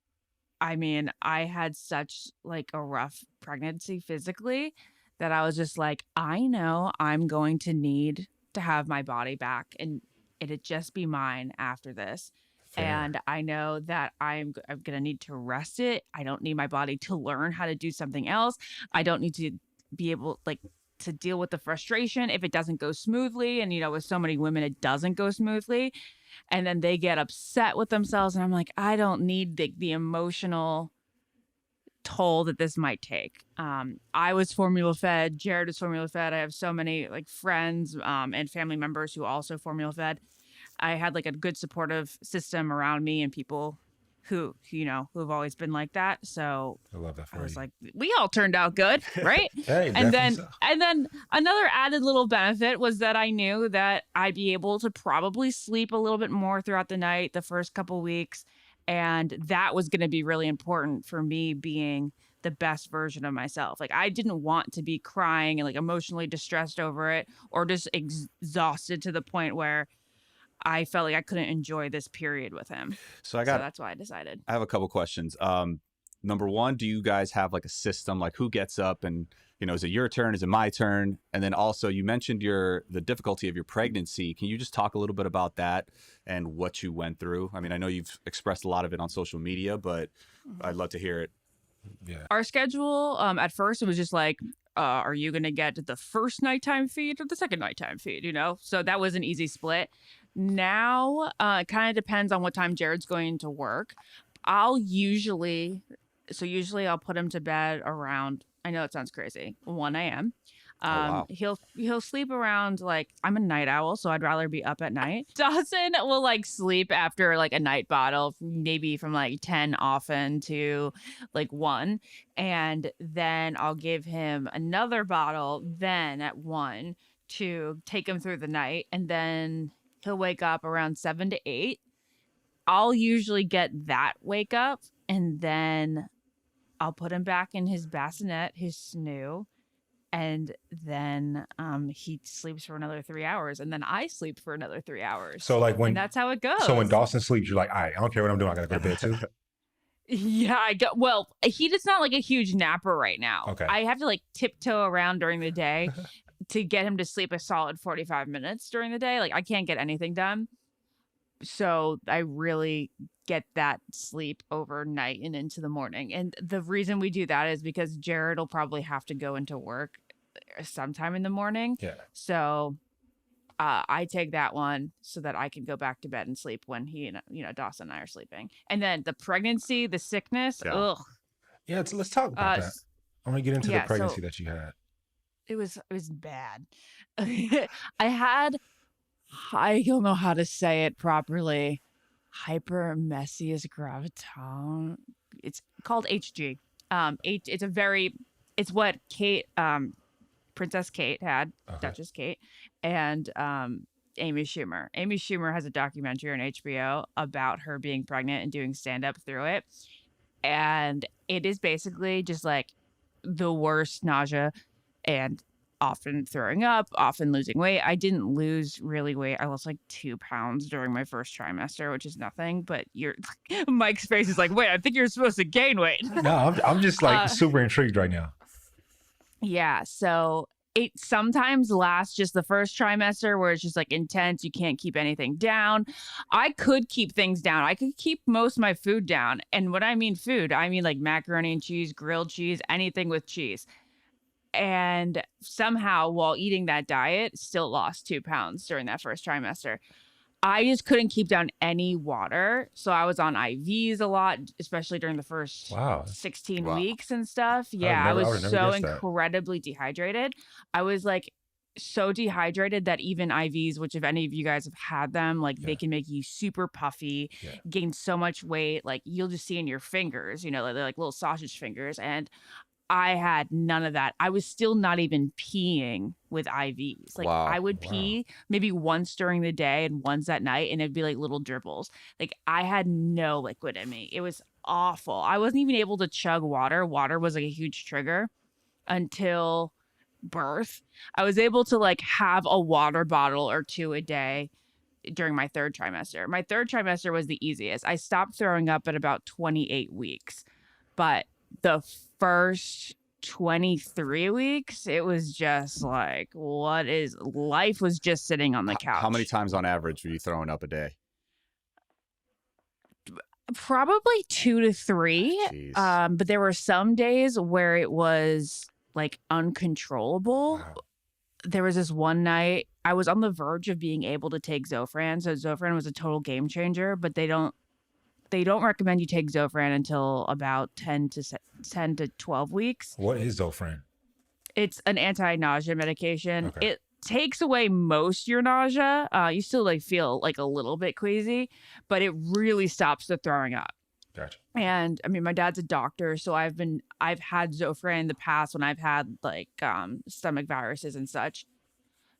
I mean, I had such like a rough pregnancy physically that I was just like, I know I'm going to need to have my body back and it'd just be mine after this. Fair. And I know that I'm going to need to rest it. I don't need my body to learn how to do something else. I don't need to be able to deal with the frustration if it doesn't go smoothly. And, with so many women, it doesn't go smoothly. And then they get upset with themselves. And I'm like, I don't need the emotional toll that this might take. I was formula fed. Jared was formula fed. I have so many like friends and family members who also formula fed. I had like a good supportive system around me and people who have always been like that. So I love that for you. I was like, we all turned out good, right? Hey, and then so. and then another added little benefit was that I knew that I'd be able to probably sleep a little bit more throughout the night the first couple weeks, and that was going to be really important for me being the best version of myself. Like I didn't want to be crying and like emotionally distressed over it or just exhausted to the point where I felt like I couldn't enjoy this period with him. So that's why I decided. I have a couple questions. Number one, do you guys have like a system, like who gets up and, is it your turn? Is it my turn? And then also you mentioned the difficulty of your pregnancy. Can you just talk a little bit about that and what you went through? I mean, I know you've expressed a lot of it on social media, but I'd love to hear it. Yeah. Our schedule, at first it was just like, are you going to get the first nighttime feed or the second nighttime feed, So that was an easy split. Now, it kind of depends on what time Jared's going to work. Usually I'll put him to bed around, I know it sounds crazy, 1 a.m. Wow. He'll sleep around, like, I'm a night owl, so I'd rather be up at night. Dawson will like sleep after like a night bottle, maybe from like 10 often to like 1. And then I'll give him another bottle then at 1 to take him through the night. And then he'll wake up around 7 to 8. I'll usually get that wake up, and then I'll put him back in his bassinet, his snoo. And then he sleeps for another 3 hours, and then I sleep for another 3 hours. So like when and that's how it goes. So when Dawson sleeps, you're like, all right, I don't care what I'm doing. I gotta go to bed too. Yeah, well, he's not like a huge napper right now. Okay. I have to like tiptoe around during the day to get him to sleep a solid 45 minutes during the day. Like I can't get anything done. So I really get that sleep overnight and into the morning. And the reason we do that is because Jared will probably have to go into work sometime in the morning. Yeah. So I take that one so that I can go back to bed and sleep when he and Dawson and I are sleeping. And then the pregnancy, the sickness, ugh. Yeah, let's talk about that. I want to get into the pregnancy that you had. It was bad. I don't know how to say it properly. Hyperemesis gravidarum. It's called HG. It's what Kate, Princess Kate had, Duchess Kate, and Amy Schumer. Amy Schumer has a documentary on HBO about her being pregnant and doing stand-up through it. And it is basically just like the worst nausea and often throwing up, often losing weight. I didn't lose really weight. I lost like 2 pounds during my first trimester, which is nothing. But Mike's face is like, wait, I think you're supposed to gain weight. No, I'm just like super intrigued right now. Yeah. So it sometimes lasts just the first trimester where it's just like intense. You can't keep anything down. I could keep things down. I could keep most of my food down. And when I mean food, I mean like macaroni and cheese, grilled cheese, anything with cheese. And somehow while eating that diet, still lost 2 pounds during that first trimester. I just couldn't keep down any water. So I was on IVs a lot, especially during the first 16 weeks and stuff. Yeah, I was so incredibly dehydrated. I was like so dehydrated that even IVs, which if any of you guys have had them, like they can make you super puffy, gain so much weight. Like you'll just see in your fingers, they're like little sausage fingers. And I had none of that. I was still not even peeing with IVs. Like I would pee maybe once during the day and once at night, and it'd be like little dribbles. Like I had no liquid in me. It was awful. I wasn't even able to chug water. Water was like a huge trigger until birth. I was able to like have a water bottle or 2 a day during my 3rd trimester. My 3rd trimester was the easiest. I stopped throwing up at about 28 weeks, but the first 23 weeks, it was just like, life was just sitting on the couch. How many times on average were you throwing up a day? Probably 2 to 3. But there were some days where it was like uncontrollable. Wow. There was this one night I was on the verge of being able to take Zofran. So Zofran was a total game changer, but they don't recommend you take Zofran until about 10 to 12 weeks. What is Zofran? It's an anti-nausea medication. Okay. It takes away most your nausea. You still like feel like a little bit queasy, but it really stops the throwing up. Gotcha. And I mean, my dad's a doctor, so I've had Zofran in the past when I've had like stomach viruses and such.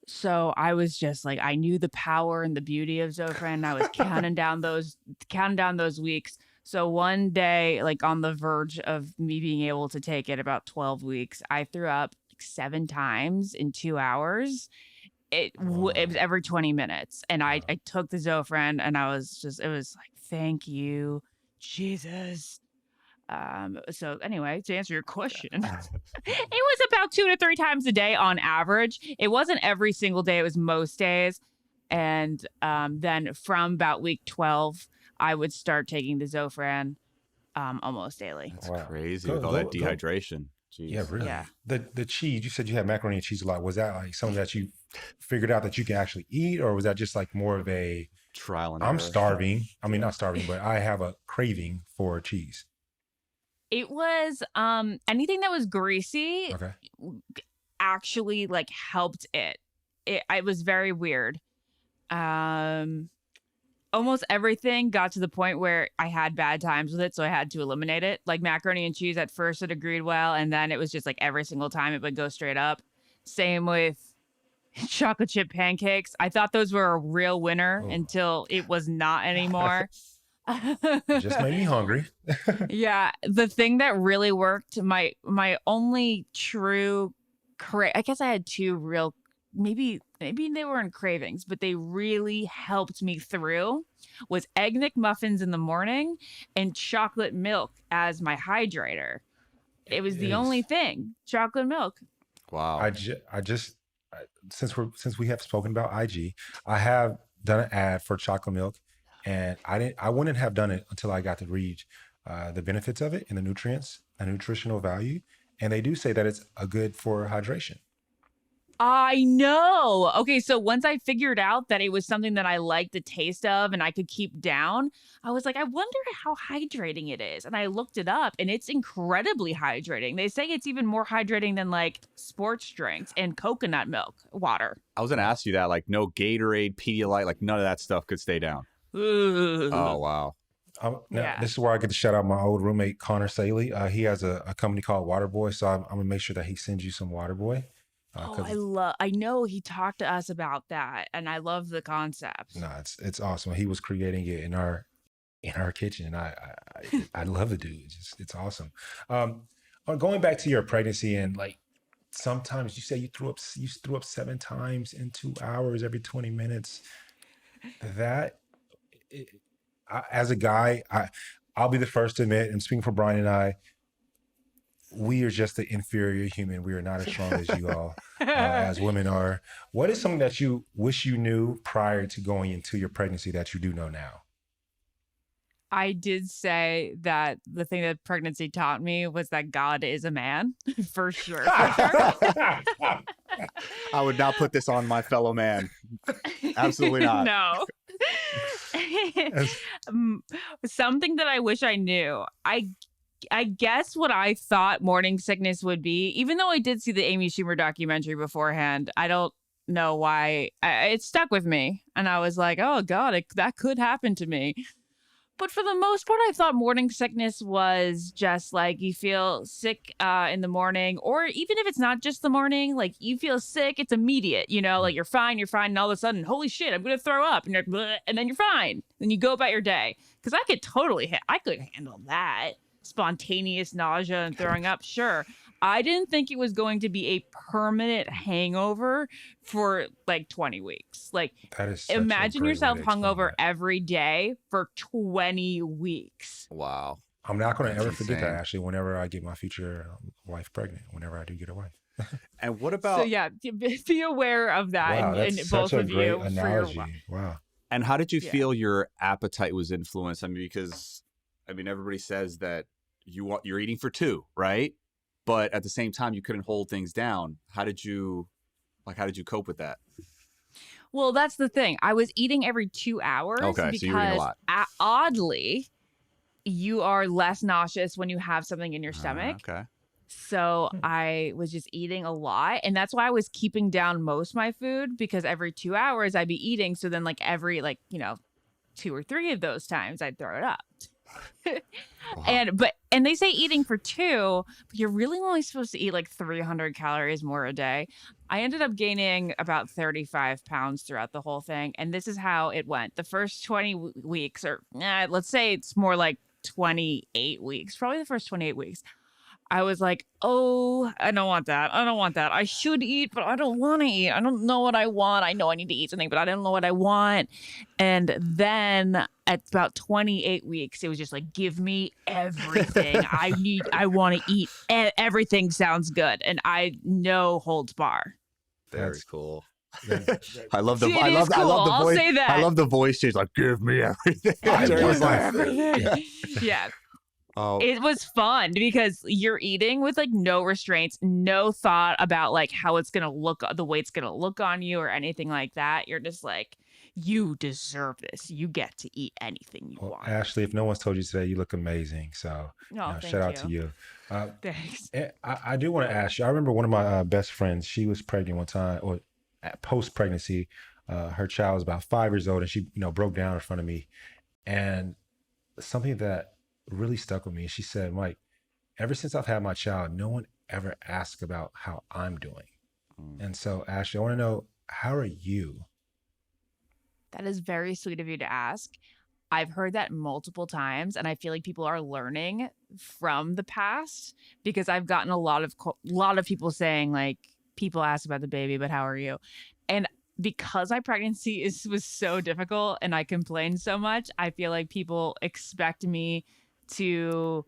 So I was just like, I knew the power and the beauty of Zofran. And I was counting down those weeks. So one day, like on the verge of me being able to take it, about 12 weeks, I threw up like 7 times in 2 hours. It was every 20 minutes. And I took the Zofran and it was like, thank you, Jesus. So anyway, to answer your question, it was about 2 to 3 times a day on average. It wasn't every single day. It was most days. And then from about week 12, I would start taking the Zofran almost daily. That's crazy with all that dehydration. Jeez. Yeah, really. Yeah. The cheese, you said you had macaroni and cheese a lot. Was that like something that you figured out that you can actually eat, or was that just like more of a trial and error? I'm starving. I mean, not starving, but I have a craving for cheese. It was anything that was greasy. Okay. actually like helped it. It was very weird. Almost everything got to the point where I had bad times with it, so I had to eliminate it. Like macaroni and cheese at first it agreed well, and then it was just like every single time it would go straight up. Same with chocolate chip pancakes. I thought those were a real winner until it was not anymore. Just made me hungry. Yeah, the thing that really worked, my only true I guess I had two real, maybe they weren't cravings, but they really helped me through, was Egg McMuffins in the morning and chocolate milk as my hydrator. It was the only thing, chocolate milk. Wow. I just since we have spoken about IG, I have done an ad for chocolate milk, and I wouldn't have done it until I got to read the benefits of it and the nutrients, the nutritional value, and they do say that it's a good for hydration. I know. Okay, so once I figured out that it was something that I liked the taste of and I could keep down, I was like, I wonder how hydrating it is. And I looked it up, and it's incredibly hydrating. They say it's even more hydrating than like sports drinks and coconut milk water. I was going to ask you that, like no Gatorade, Pedialyte, like none of that stuff could stay down. Ooh. Oh, wow. This is where I get to shout out my old roommate, Connor Saley. He has a company called Waterboy, so I'm going to make sure that he sends you some Waterboy. I know he talked to us about that, and I love the concept. No, it's awesome. He was creating it in our kitchen. I love the dude. It's awesome. Going back to your pregnancy, and like sometimes you say you threw up 7 times in 2 hours every 20 minutes. As a guy, I'll be the first to admit, and speaking for Bryan and I, we are just the inferior human. We are not as strong as you all, as women are. What is something that you wish you knew prior to going into your pregnancy that you do know now? I did say that the thing that pregnancy taught me was that God is a man, for sure. I would not put this on my fellow man. Absolutely not. No. Something that I wish I knew. I guess what I thought morning sickness would be, even though I did see the Amy Schumer documentary beforehand, I don't know why. It stuck with me. And I was like, oh, God, that could happen to me. But for the most part, I thought morning sickness was just like you feel sick in the morning, or even if it's not just the morning, like you feel sick, it's immediate, like you're fine. And all of a sudden, holy shit, I'm going to throw up. And then you're fine. Then you go about your day. Because I could handle that. Spontaneous nausea and throwing up, sure. I didn't think it was going to be a permanent hangover for like 20 weeks. Like, that is imagine yourself hungover every day for 20 weeks. Wow. I'm not going to ever forget that, actually, whenever I get my future wife pregnant, whenever I do get a wife. And what about... So yeah, be aware of that. Wow, that's and such both a of great you. analogy. Wow. And how did you feel your appetite was influenced? I mean, because... everybody says that you're eating for 2, right? But at the same time, you couldn't hold things down. How did you cope with that? Well, that's the thing. I was eating every 2 hours. Okay, so you were eating a lot. Oddly, you are less nauseous when you have something in your stomach. Okay. So I was just eating a lot. And that's why I was keeping down most of my food, because every 2 hours I'd be eating. So then every 2 or 3 of those times I'd throw it up. Wow. And they say eating for 2, but you're really only supposed to eat like 300 calories more a day. I ended up gaining about 35 pounds throughout the whole thing, and this is how it went. The first 20 weeks, or let's say it's more like 28 weeks, probably the first 28 weeks, I was like, oh, I don't want that. I should eat, but I don't want to eat. I don't know what I want. I know I need to eat something, but I don't know what I want. And then at about 28 weeks, it was just like, give me everything. I want to eat. Everything sounds good. And no holds bar. Very cool. I love the See, I love cool. the I'll voice. say that. I love the voice change. Like, give me everything. Everything. Yeah. Oh. It was fun because you're eating with like no restraints, no thought about like how it's going to look, the way it's going to look on you or anything like that. You're just like, you deserve this. You get to eat anything you want. Ashley, if no one's told you today, you look amazing. So shout out to you. Thanks. I do want to ask you, I remember one of my best friends, she was pregnant one time, or post-pregnancy, her child was about 5 years old, and she, broke down in front of me. And something that really stuck with me, she said, Mike, ever since I've had my child, no one ever asked about how I'm doing. And so, Ashley, I want to know, how are you? That is very sweet of you to ask. I've heard that multiple times, and I feel like people are learning from the past, because I've gotten a lot of people saying, like, people ask about the baby, but how are you? And because my pregnancy was so difficult and I complained so much, I feel like people expect me to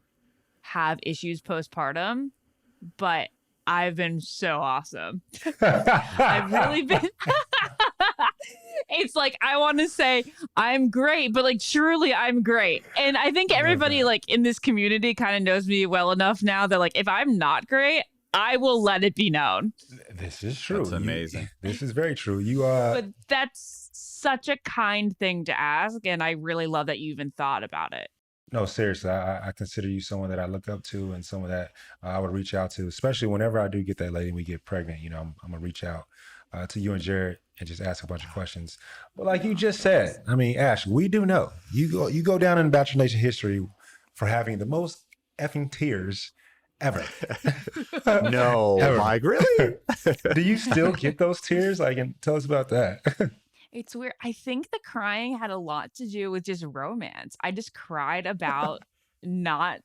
have issues postpartum, but I've been so awesome. I've really been. It's like, I want to say I'm great, but like, truly I'm great. And I think everybody like in this community kind of knows me well enough now that like, if I'm not great, I will let it be known. This is true. That's amazing. This is very true. But that's such a kind thing to ask. And I really love that you even thought about it. No, seriously, I consider you someone that I look up to, and someone that I would reach out to, especially whenever I do get that lady and we get pregnant. I'm going to reach out to you and Jared and just ask a bunch of questions. But like you just said, I mean, Ash, we do know you go down in Bachelor Nation history for having the most effing tears ever. No, Ever. Mike, really? Do you still get those tears? Like, and tell us about that. It's weird. I think the crying had a lot to do with just romance. I just cried about not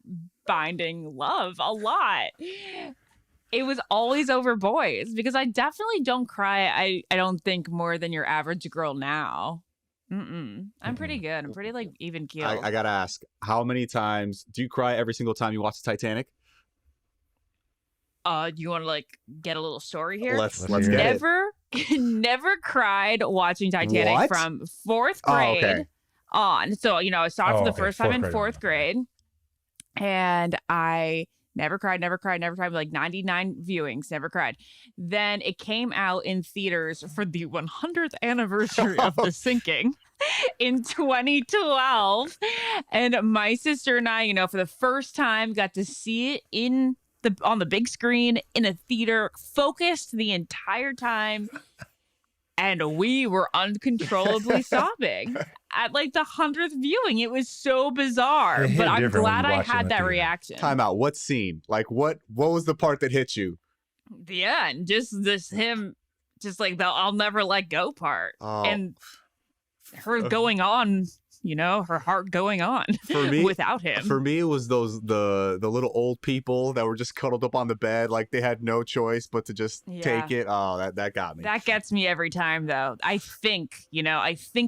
finding love a lot. It was always over boys, because I definitely don't cry. I don't think more than your average girl now. I'm pretty good. I'm pretty like even keeled. I gotta ask, how many times do you cry every single time you watch the Titanic? You want to like get a little story here? Let's get it. Never cried watching Titanic What? from fourth grade on. So, I saw it for the first time in fourth grade, and I never cried, like 99 viewings, never cried. Then it came out in theaters for the 100th anniversary of the sinking in 2012. And my sister and I, for the first time got to see it on the big screen in a theater, focused the entire time, and we were uncontrollably sobbing at like the 100th viewing. It was so bizarre, but I'm glad I had that reaction. Time out. What scene? Like what was the part that hit you? The end. Just him, just like the I'll never let go part, and her going on. Her heart going on for me, without him. For me, it was the little old people that were just cuddled up on the bed, like they had no choice but to just take it. Oh, that got me. That gets me every time, though. I think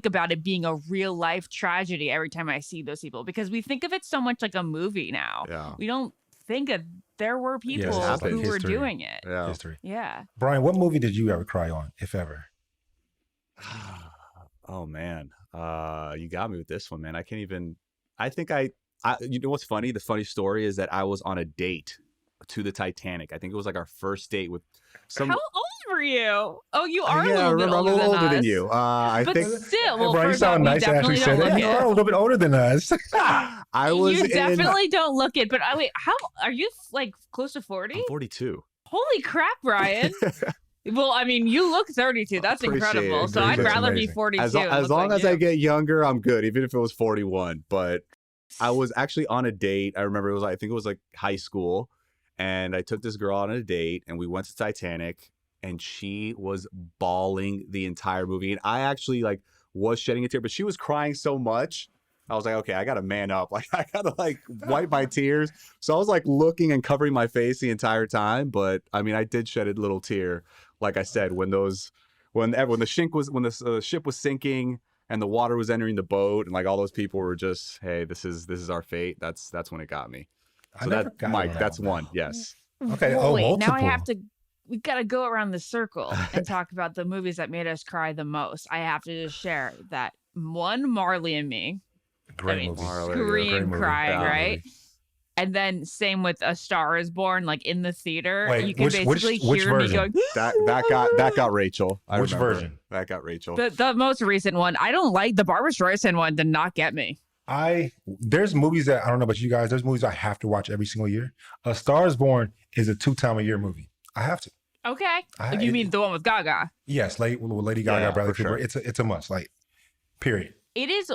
about it being a real life tragedy every time I see those people, because we think of it so much like a movie now. Yeah. We don't think of there were people who were doing it. Yeah. History. Yeah. Brian, what movie did you ever cry on, if ever? Oh man. You got me with this one, man. I can't even. I think I. You know what's funny? The funny story is that I was on a date to the Titanic. I think it was like our first date with some. How old were you? Oh, you are Yeah, a little bit I'm a little older than you. I but think. still, Hey, well, Brian, you first off, sound you nice. Ashley definitely said don't it. look You are it. a little bit older than us. I was. You definitely don't look it. But wait, how are you? Like close to 40? I'm 42. Holy crap, Brian! Well, I mean, you look 32. That's incredible. So I'd rather be 42. As long as I get younger, I'm good, even if it was 41. But I was actually on a date. I remember I think it was like high school. And I took this girl on a date, and we went to Titanic, and she was bawling the entire movie. And I actually like was shedding a tear, but she was crying so much. I was like, okay, I got to man up. Like, I got to like wipe my tears. So I was like looking and covering my face the entire time. But I mean, I did shed a little tear. Like I said, when the ship was sinking and the water was entering the boat, and like all those people were just, hey, this is our fate. That's when it got me. So Mike, that's one. Yes. Okay. Wait, now multiple. we got to go around the circle and talk about the movies that made us cry the most. I have to just share that one, Marley and Me. Great movie. Scream crying, right? And then same with A Star Is Born, like in the theater, Wait, you can basically hear me going. That got Rachel. Which version? That got Rachel. The most recent one. I don't like the Barbara Streisand one. Did not get me. There's movies that I don't know about you guys. There's movies I have to watch every single year. A Star Is Born is a 2-time-a-year movie. I have to. Okay. You mean the one with Gaga? Yes, Lady Gaga, Bradley Cooper. Sure. It's a must. Like, period. It is.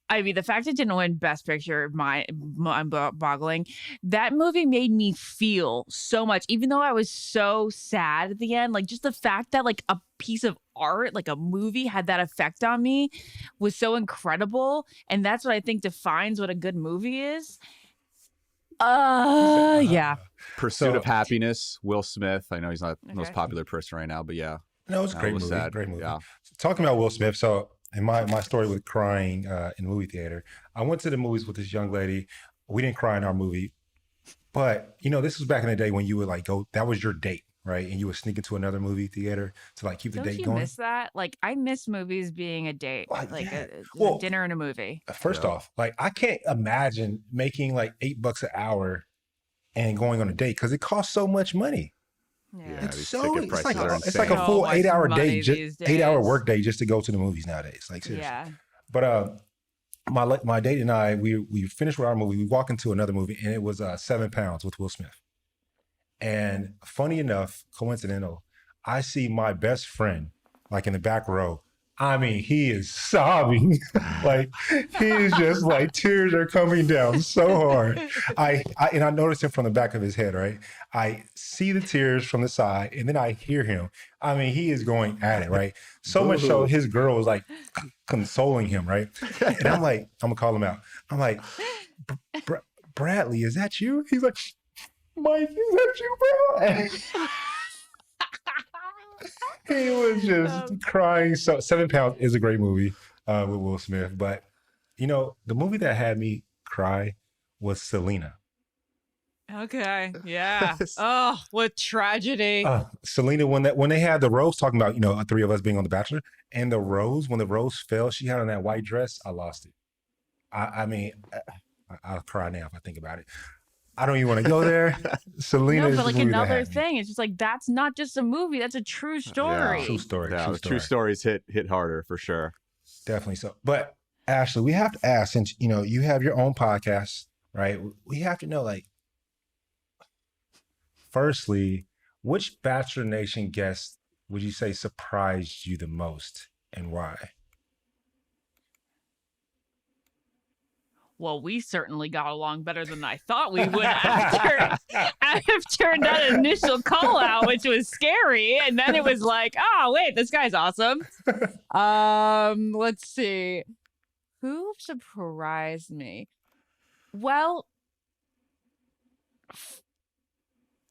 I mean, the fact it didn't win Best Picture, I'm boggling. That movie made me feel so much, even though I was so sad at the end. Like, just the fact that like a piece of art, like a movie, had that effect on me was so incredible. And that's what I think defines what a good movie is. Yeah. Pursuit of Happiness, Will Smith. I know he's not the most popular person right now, but yeah. No, it's a great movie. Sad. Great movie. Yeah. Talking about Will Smith, so in my story with crying in the movie theater, I went to the movies with this young lady. We didn't cry in our movie, but this was back in the day when you would like go. That was your date, right? And you would sneak into another movie theater to like keep the date going. Don't you miss that? Like, I miss movies being a date, like a dinner and a movie. First off, like I can't imagine making like $8 an hour and going on a date because it costs so much money. Yeah. It's like a full 8-hour day, 8-hour work day just to go to the movies nowadays. Like seriously. Yeah. But my date and I, we finished with our movie. We walked into another movie and it was 7 Pounds with Will Smith. And funny enough, coincidental, I see my best friend like in the back row. I mean, he is sobbing. Like he is just like tears are coming down so hard. I noticed him from the back of his head, right? I see the tears from the side and then I hear him. I mean, he is going at it, right? So much so his girl was like consoling him, right? And I'm like, I'm gonna call him out. I'm like, Bradley, is that you? He's like, Mike, is that you, bro? He was just crying. So 7 Pounds is a great movie with Will Smith. But, the movie that had me cry was Selena. Okay. Yeah. Oh, what tragedy. Selena, when they had the rose, talking about, 3 of us being on The Bachelor, and the rose, when the rose fell, she had on that white dress, I lost it. I mean, I'll cry now if I think about it. I don't even want to go there. Selena is but like the movie another thing, it's just like that's not just a movie. That's a true story. Yeah, true story. Yeah, true stories hit harder for sure. Definitely so. But Ashley, we have to ask, since you have your own podcast, right? We have to know, like, firstly, which Bachelor Nation guest would you say surprised you the most, and why? Well, we certainly got along better than I thought we would after that initial call out, which was scary. And then it was like, oh, wait, this guy's awesome. Let's see. Who surprised me? Well,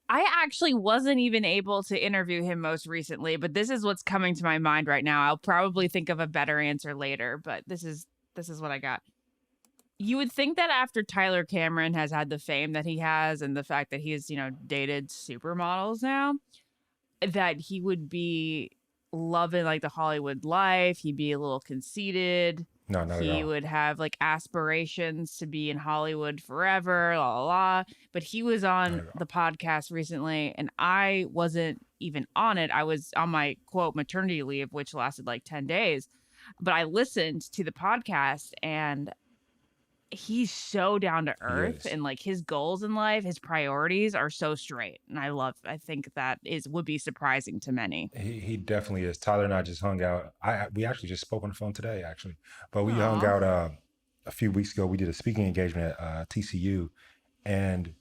I actually wasn't even able to interview him most recently, but this is what's coming to my mind right now. I'll probably think of a better answer later, but this is what I got. You would think that after Tyler Cameron has had the fame that he has and the fact that he's, dated supermodels now, that he would be loving like the Hollywood life. He'd be a little conceited. No, not at all. He would have like aspirations to be in Hollywood forever, la la la. But he was on the podcast recently and I wasn't even on it. I was on my quote maternity leave, which lasted like 10 days. But I listened to the podcast and he's so down to earth and like his goals in life, his priorities are so straight. And I think that would be surprising to many. He definitely is. Tyler and I just hung out. We actually just spoke on the phone today, actually. But we hung out a few weeks ago. We did a speaking engagement at TCU. And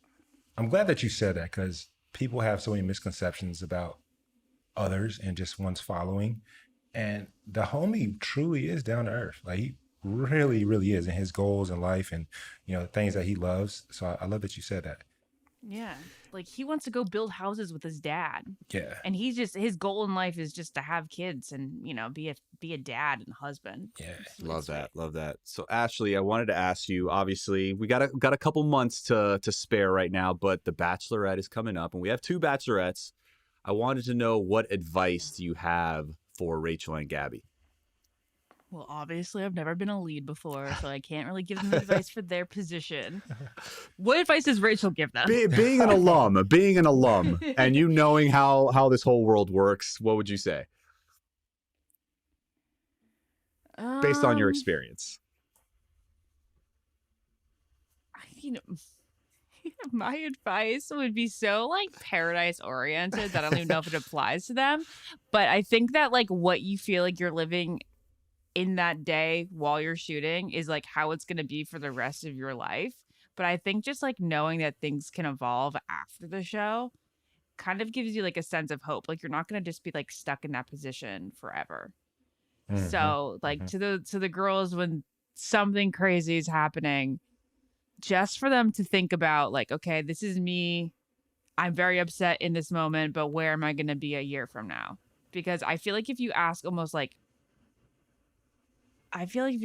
I'm glad that you said that because people have so many misconceptions about others and just one's following. And the homie truly is down to earth. Like he really, really is in his goals in life and, things that he loves. So I love that you said that. Yeah. Like he wants to go build houses with his dad. Yeah. And his goal in life is just to have kids and, be a dad and husband. Yeah. Love that. So Ashley, I wanted to ask you, obviously we got a couple months to spare right now, but the Bachelorette is coming up and we have 2 Bachelorettes. I wanted to know what advice do you have for Rachel and Gabby? Well, obviously, I've never been a lead before, so I can't really give them advice for their position. What advice does Rachel give them? Being an alum, and you knowing how this whole world works, what would you say based on your experience? You know, my advice would be so like paradise oriented that I don't even know if it applies to them. But I think that like what you feel like you're living in that day while you're shooting is like how it's going to be for the rest of your life. But I think just like knowing that things can evolve after the show kind of gives you like a sense of hope. Like you're not going to just be like stuck in that position forever. Mm-hmm. So like to the girls, when something crazy is happening, just for them to think about like, okay, this is me. I'm very upset in this moment, but where am I going to be a year from now? Because I feel like if you ask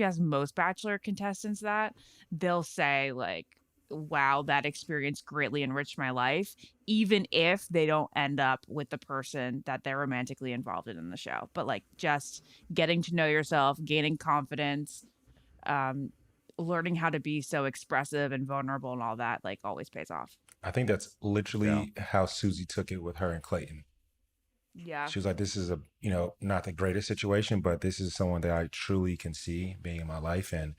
most Bachelor contestants that, they'll say like, wow, that experience greatly enriched my life, even if they don't end up with the person that they're romantically involved in the show. But like just getting to know yourself, gaining confidence, learning how to be so expressive and vulnerable and all that, like always pays off. I think that's literally how Susie took it with her and Clayton. Yeah. She was like, this is not the greatest situation, but this is someone that I truly can see being in my life. And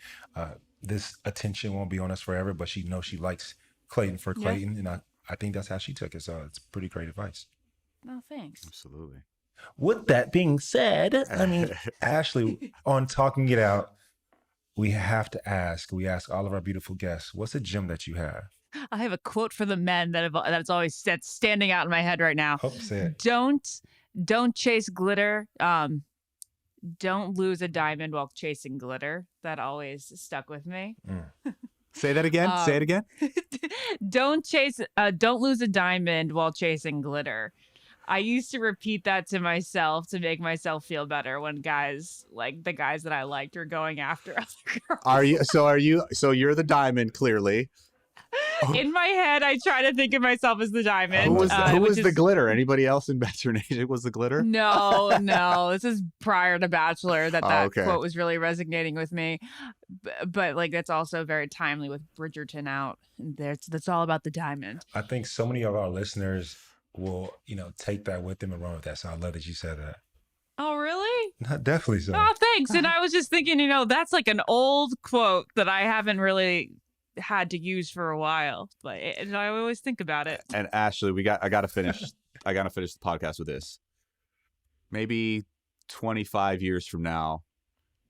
this attention won't be on us forever, but she knows she likes Clayton for Clayton. And I think that's how she took it. So it's pretty great advice. No, thanks. Absolutely. With that being said, I mean, Ashley, on Talking It Out, we ask all of our beautiful guests, what's a gem that you have? I have a quote for the men that's always standing out in my head right now. Say it. Don't chase glitter. Don't lose a diamond while chasing glitter. That always stuck with me. Say that again. Say it again. Don't lose a diamond while chasing glitter. I used to repeat that to myself to make myself feel better when guys, like the guys that I liked, were going after other girls. So you're the diamond, clearly. In my head, I try to think of myself as the diamond. Who was the glitter? Anybody else in Bachelor Nation was the glitter? No. This is prior to Bachelor that quote was really resonating with me. But like that's also very timely with Bridgerton out. That's all about the diamond. I think so many of our listeners will, take that with them and run with that. So I love that you said that. Oh, really? Definitely so. Oh, thanks. And I was just thinking, that's like an old quote that I haven't really had to use for a while, but I always think about it. And Ashley, I gotta finish the podcast with this. Maybe 25 years from now,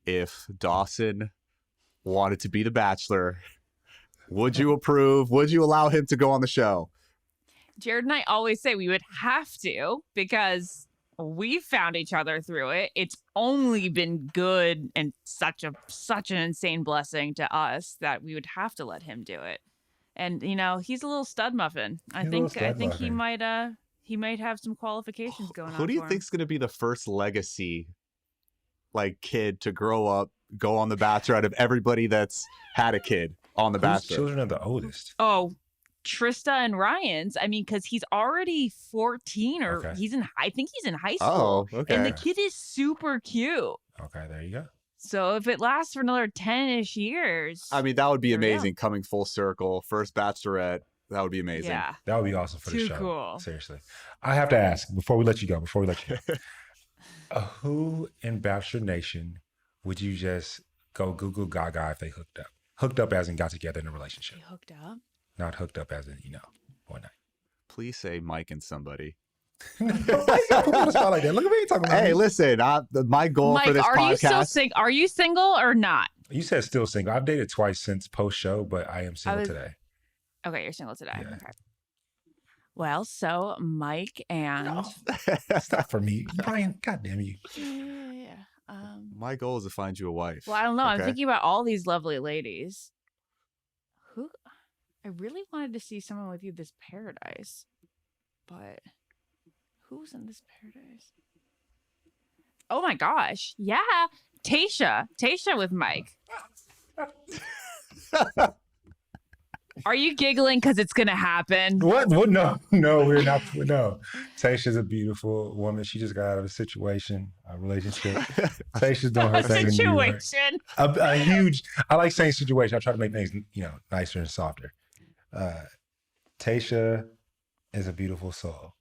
if Dawson wanted to be the Bachelor, would you approve? Would you allow him to go on the show? Jared and I always say we would have to, because we found each other through it. It's only been good and such an insane blessing to us that we would have to let him do it. And he's a little stud muffin. I think he might have some qualifications going on. Who do you think's going to be the first legacy like kid to grow up, go on The Bachelor out of everybody that's had a kid on The Bachelor? Children are the oldest. Oh, Trista and Ryan's. I mean, because he's already 14 or I think he's in high school. Oh, okay. And the kid is super cute. Okay, there you go. So if it lasts for another 10-ish years. I mean, that would be amazing. Coming full circle. First Bachelorette. That would be amazing. Yeah. That would be awesome for the show. Too cool. Seriously. I have to ask, before we let you go, who in Bachelor Nation would you just go Google Gaga if they hooked up? Hooked up as in got together in a relationship. They hooked up? Not hooked up as in, one night. Please say Mike and somebody. Why you gotta put me on the spot like that? Look at me talking about. Hey, listen, my goal Mike, for this podcast. Are you single or not? You said still single. I've dated twice since post show, but I am single today. Okay, you're single today. Yeah. Okay. Well, so Mike and That's not for me. Bryan, goddamn you. Yeah. My goal is to find you a wife. Well, I don't know. I'm thinking about all these lovely ladies. I really wanted to see someone with you this paradise, but who's in this paradise? Oh my gosh. Yeah. Tasha with Mike. Are you giggling because it's going to happen? What? No, we're not. No. Tayshia's a beautiful woman. She just got out of a relationship. Tayshia's doing her thing in New York. Situation. A huge, I like saying situation. I try to make things, nicer and softer. Tayshia is a beautiful soul.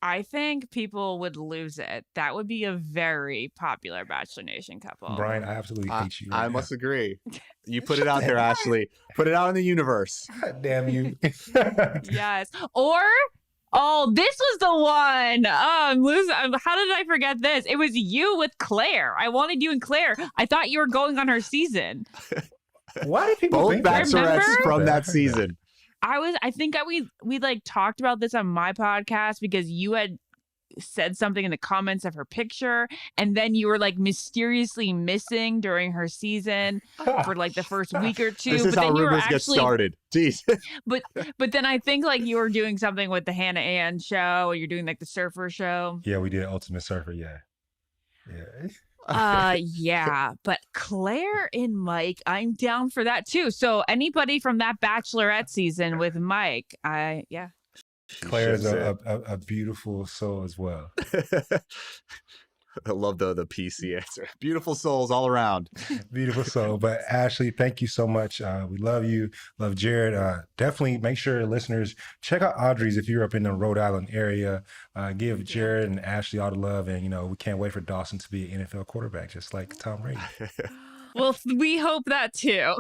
I think people would lose it. That would be a very popular Bachelor Nation couple. Bryan, I absolutely hate you. I must agree. You put it out there, Ashley. Put it out in the universe. God damn you. Yes. Or, this was the one. I'm losing. How did I forget this? It was you with Claire. I wanted you and Claire. I thought you were going on her season. Why did people both think that? Bachelorettes from that season? I think we like talked about this on my podcast because you had said something in the comments of her picture, and then you were like mysteriously missing during her season for like the first week or two. This is how rumors get started. Jeez. But then I think like you were doing something with the Hannah Ann show, or you're doing like the Surfer show. Yeah, we did Ultimate Surfer. Yeah. Yeah, but Claire and Mike, I'm down for that too. So anybody from that Bachelorette season with Mike, yeah. Claire is a beautiful soul as well. I love the PC answer. Beautiful souls all around. Beautiful soul. But Ashley, thank you so much. We love you. Love Jared. Definitely make sure listeners check out Audrey's if you're up in the Rhode Island area. Give Jared and Ashley all the love. And, we can't wait for Dawson to be an NFL quarterback, just like Tom Brady. Well, we hope that too.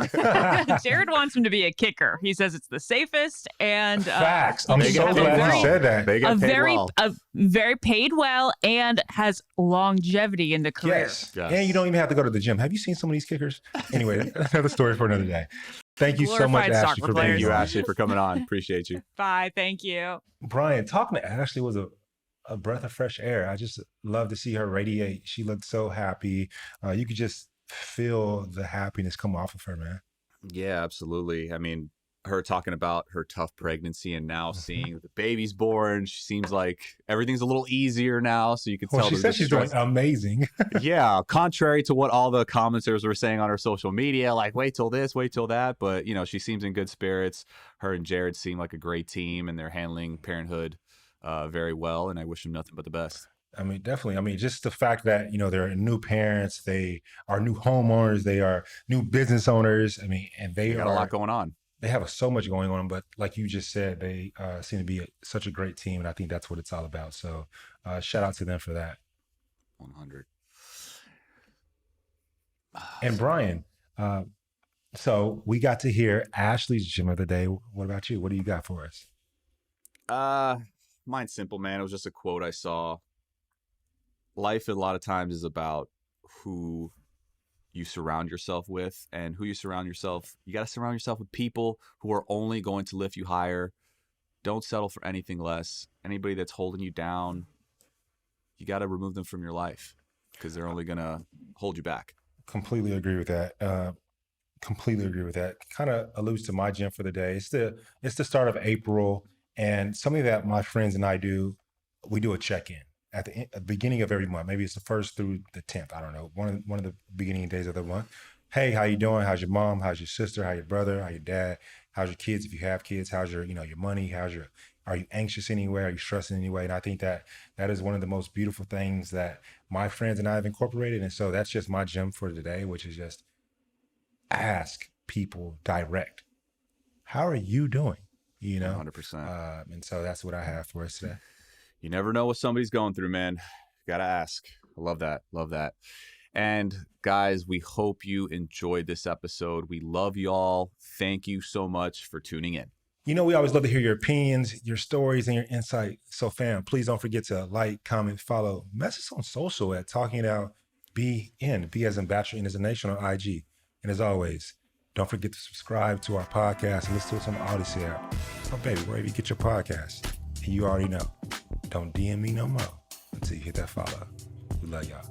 Jared wants him to be a kicker. He says it's the safest and facts. I'm so glad you said that. They get paid well. Very paid well and has longevity in the career. Yes. And you don't even have to go to the gym. Have you seen some of these kickers? Anyway, another story for another day. Thank you so much, Ashley, for being here. Thank you, Ashley, for coming on. Appreciate you. Bye. Thank you. Bryan, talking to Ashley was a breath of fresh air. I just love to see her radiate. She looked so happy. You could just feel the happiness come off of her, man. Yeah, absolutely. I mean, her talking about her tough pregnancy and now seeing the baby's born, she seems like everything's a little easier now. So you can tell. She said she's doing amazing. Yeah, contrary to what all the commenters were saying on her social media, like wait till this, wait till that. But she seems in good spirits. Her and Jared seem like a great team, and they're handling Parenthood very well. And I wish them nothing but the best. I mean, definitely. I mean, just the fact that, they're new parents, they are new homeowners, they are new business owners. I mean, and they got a lot going on. They have so much going on, but like you just said, they seem to be such a great team. And I think that's what it's all about. So shout out to them for that. 100. And Bryan, so we got to hear Ashley's gem of the day. What about you? What do you got for us? Mine's simple, man. It was just a quote I saw. Life a lot of times is about who you surround yourself with, and who you surround yourself. You got to surround yourself with people who are only going to lift you higher. Don't settle for anything less. Anybody that's holding you down, you got to remove them from your life because they're only going to hold you back. Completely agree with that. Kind of alludes to my gem for the day. It's the start of April, and something that my friends and I do, we do a check-in at the beginning of every month. Maybe it's the 1st through the 10th. I don't know. One of the beginning days of the month. Hey, how you doing? How's your mom? How's your sister? How your brother? How your dad? How's your kids? If you have kids, how's your your money? Are you anxious anyway? Are you stressing anyway? And I think that is one of the most beautiful things that my friends and I have incorporated. And so that's just my gem for today, which is just ask people direct. How are you doing? 100%. And so that's what I have for us today. You never know what somebody's going through, man. Gotta ask. I love that. Love that. And guys, we hope you enjoyed this episode. We love y'all. Thank you so much for tuning in. We always love to hear your opinions, your stories, and your insight. So fam, please don't forget to like, comment, follow, message on social at Talking It Out BN, B as in Bachelor Nation on IG. And as always, don't forget to subscribe to our podcast and listen to us on the Odyssey app. Oh baby, wherever you get your podcast. And you already know, don't DM me no more until you hit that follow. We love y'all.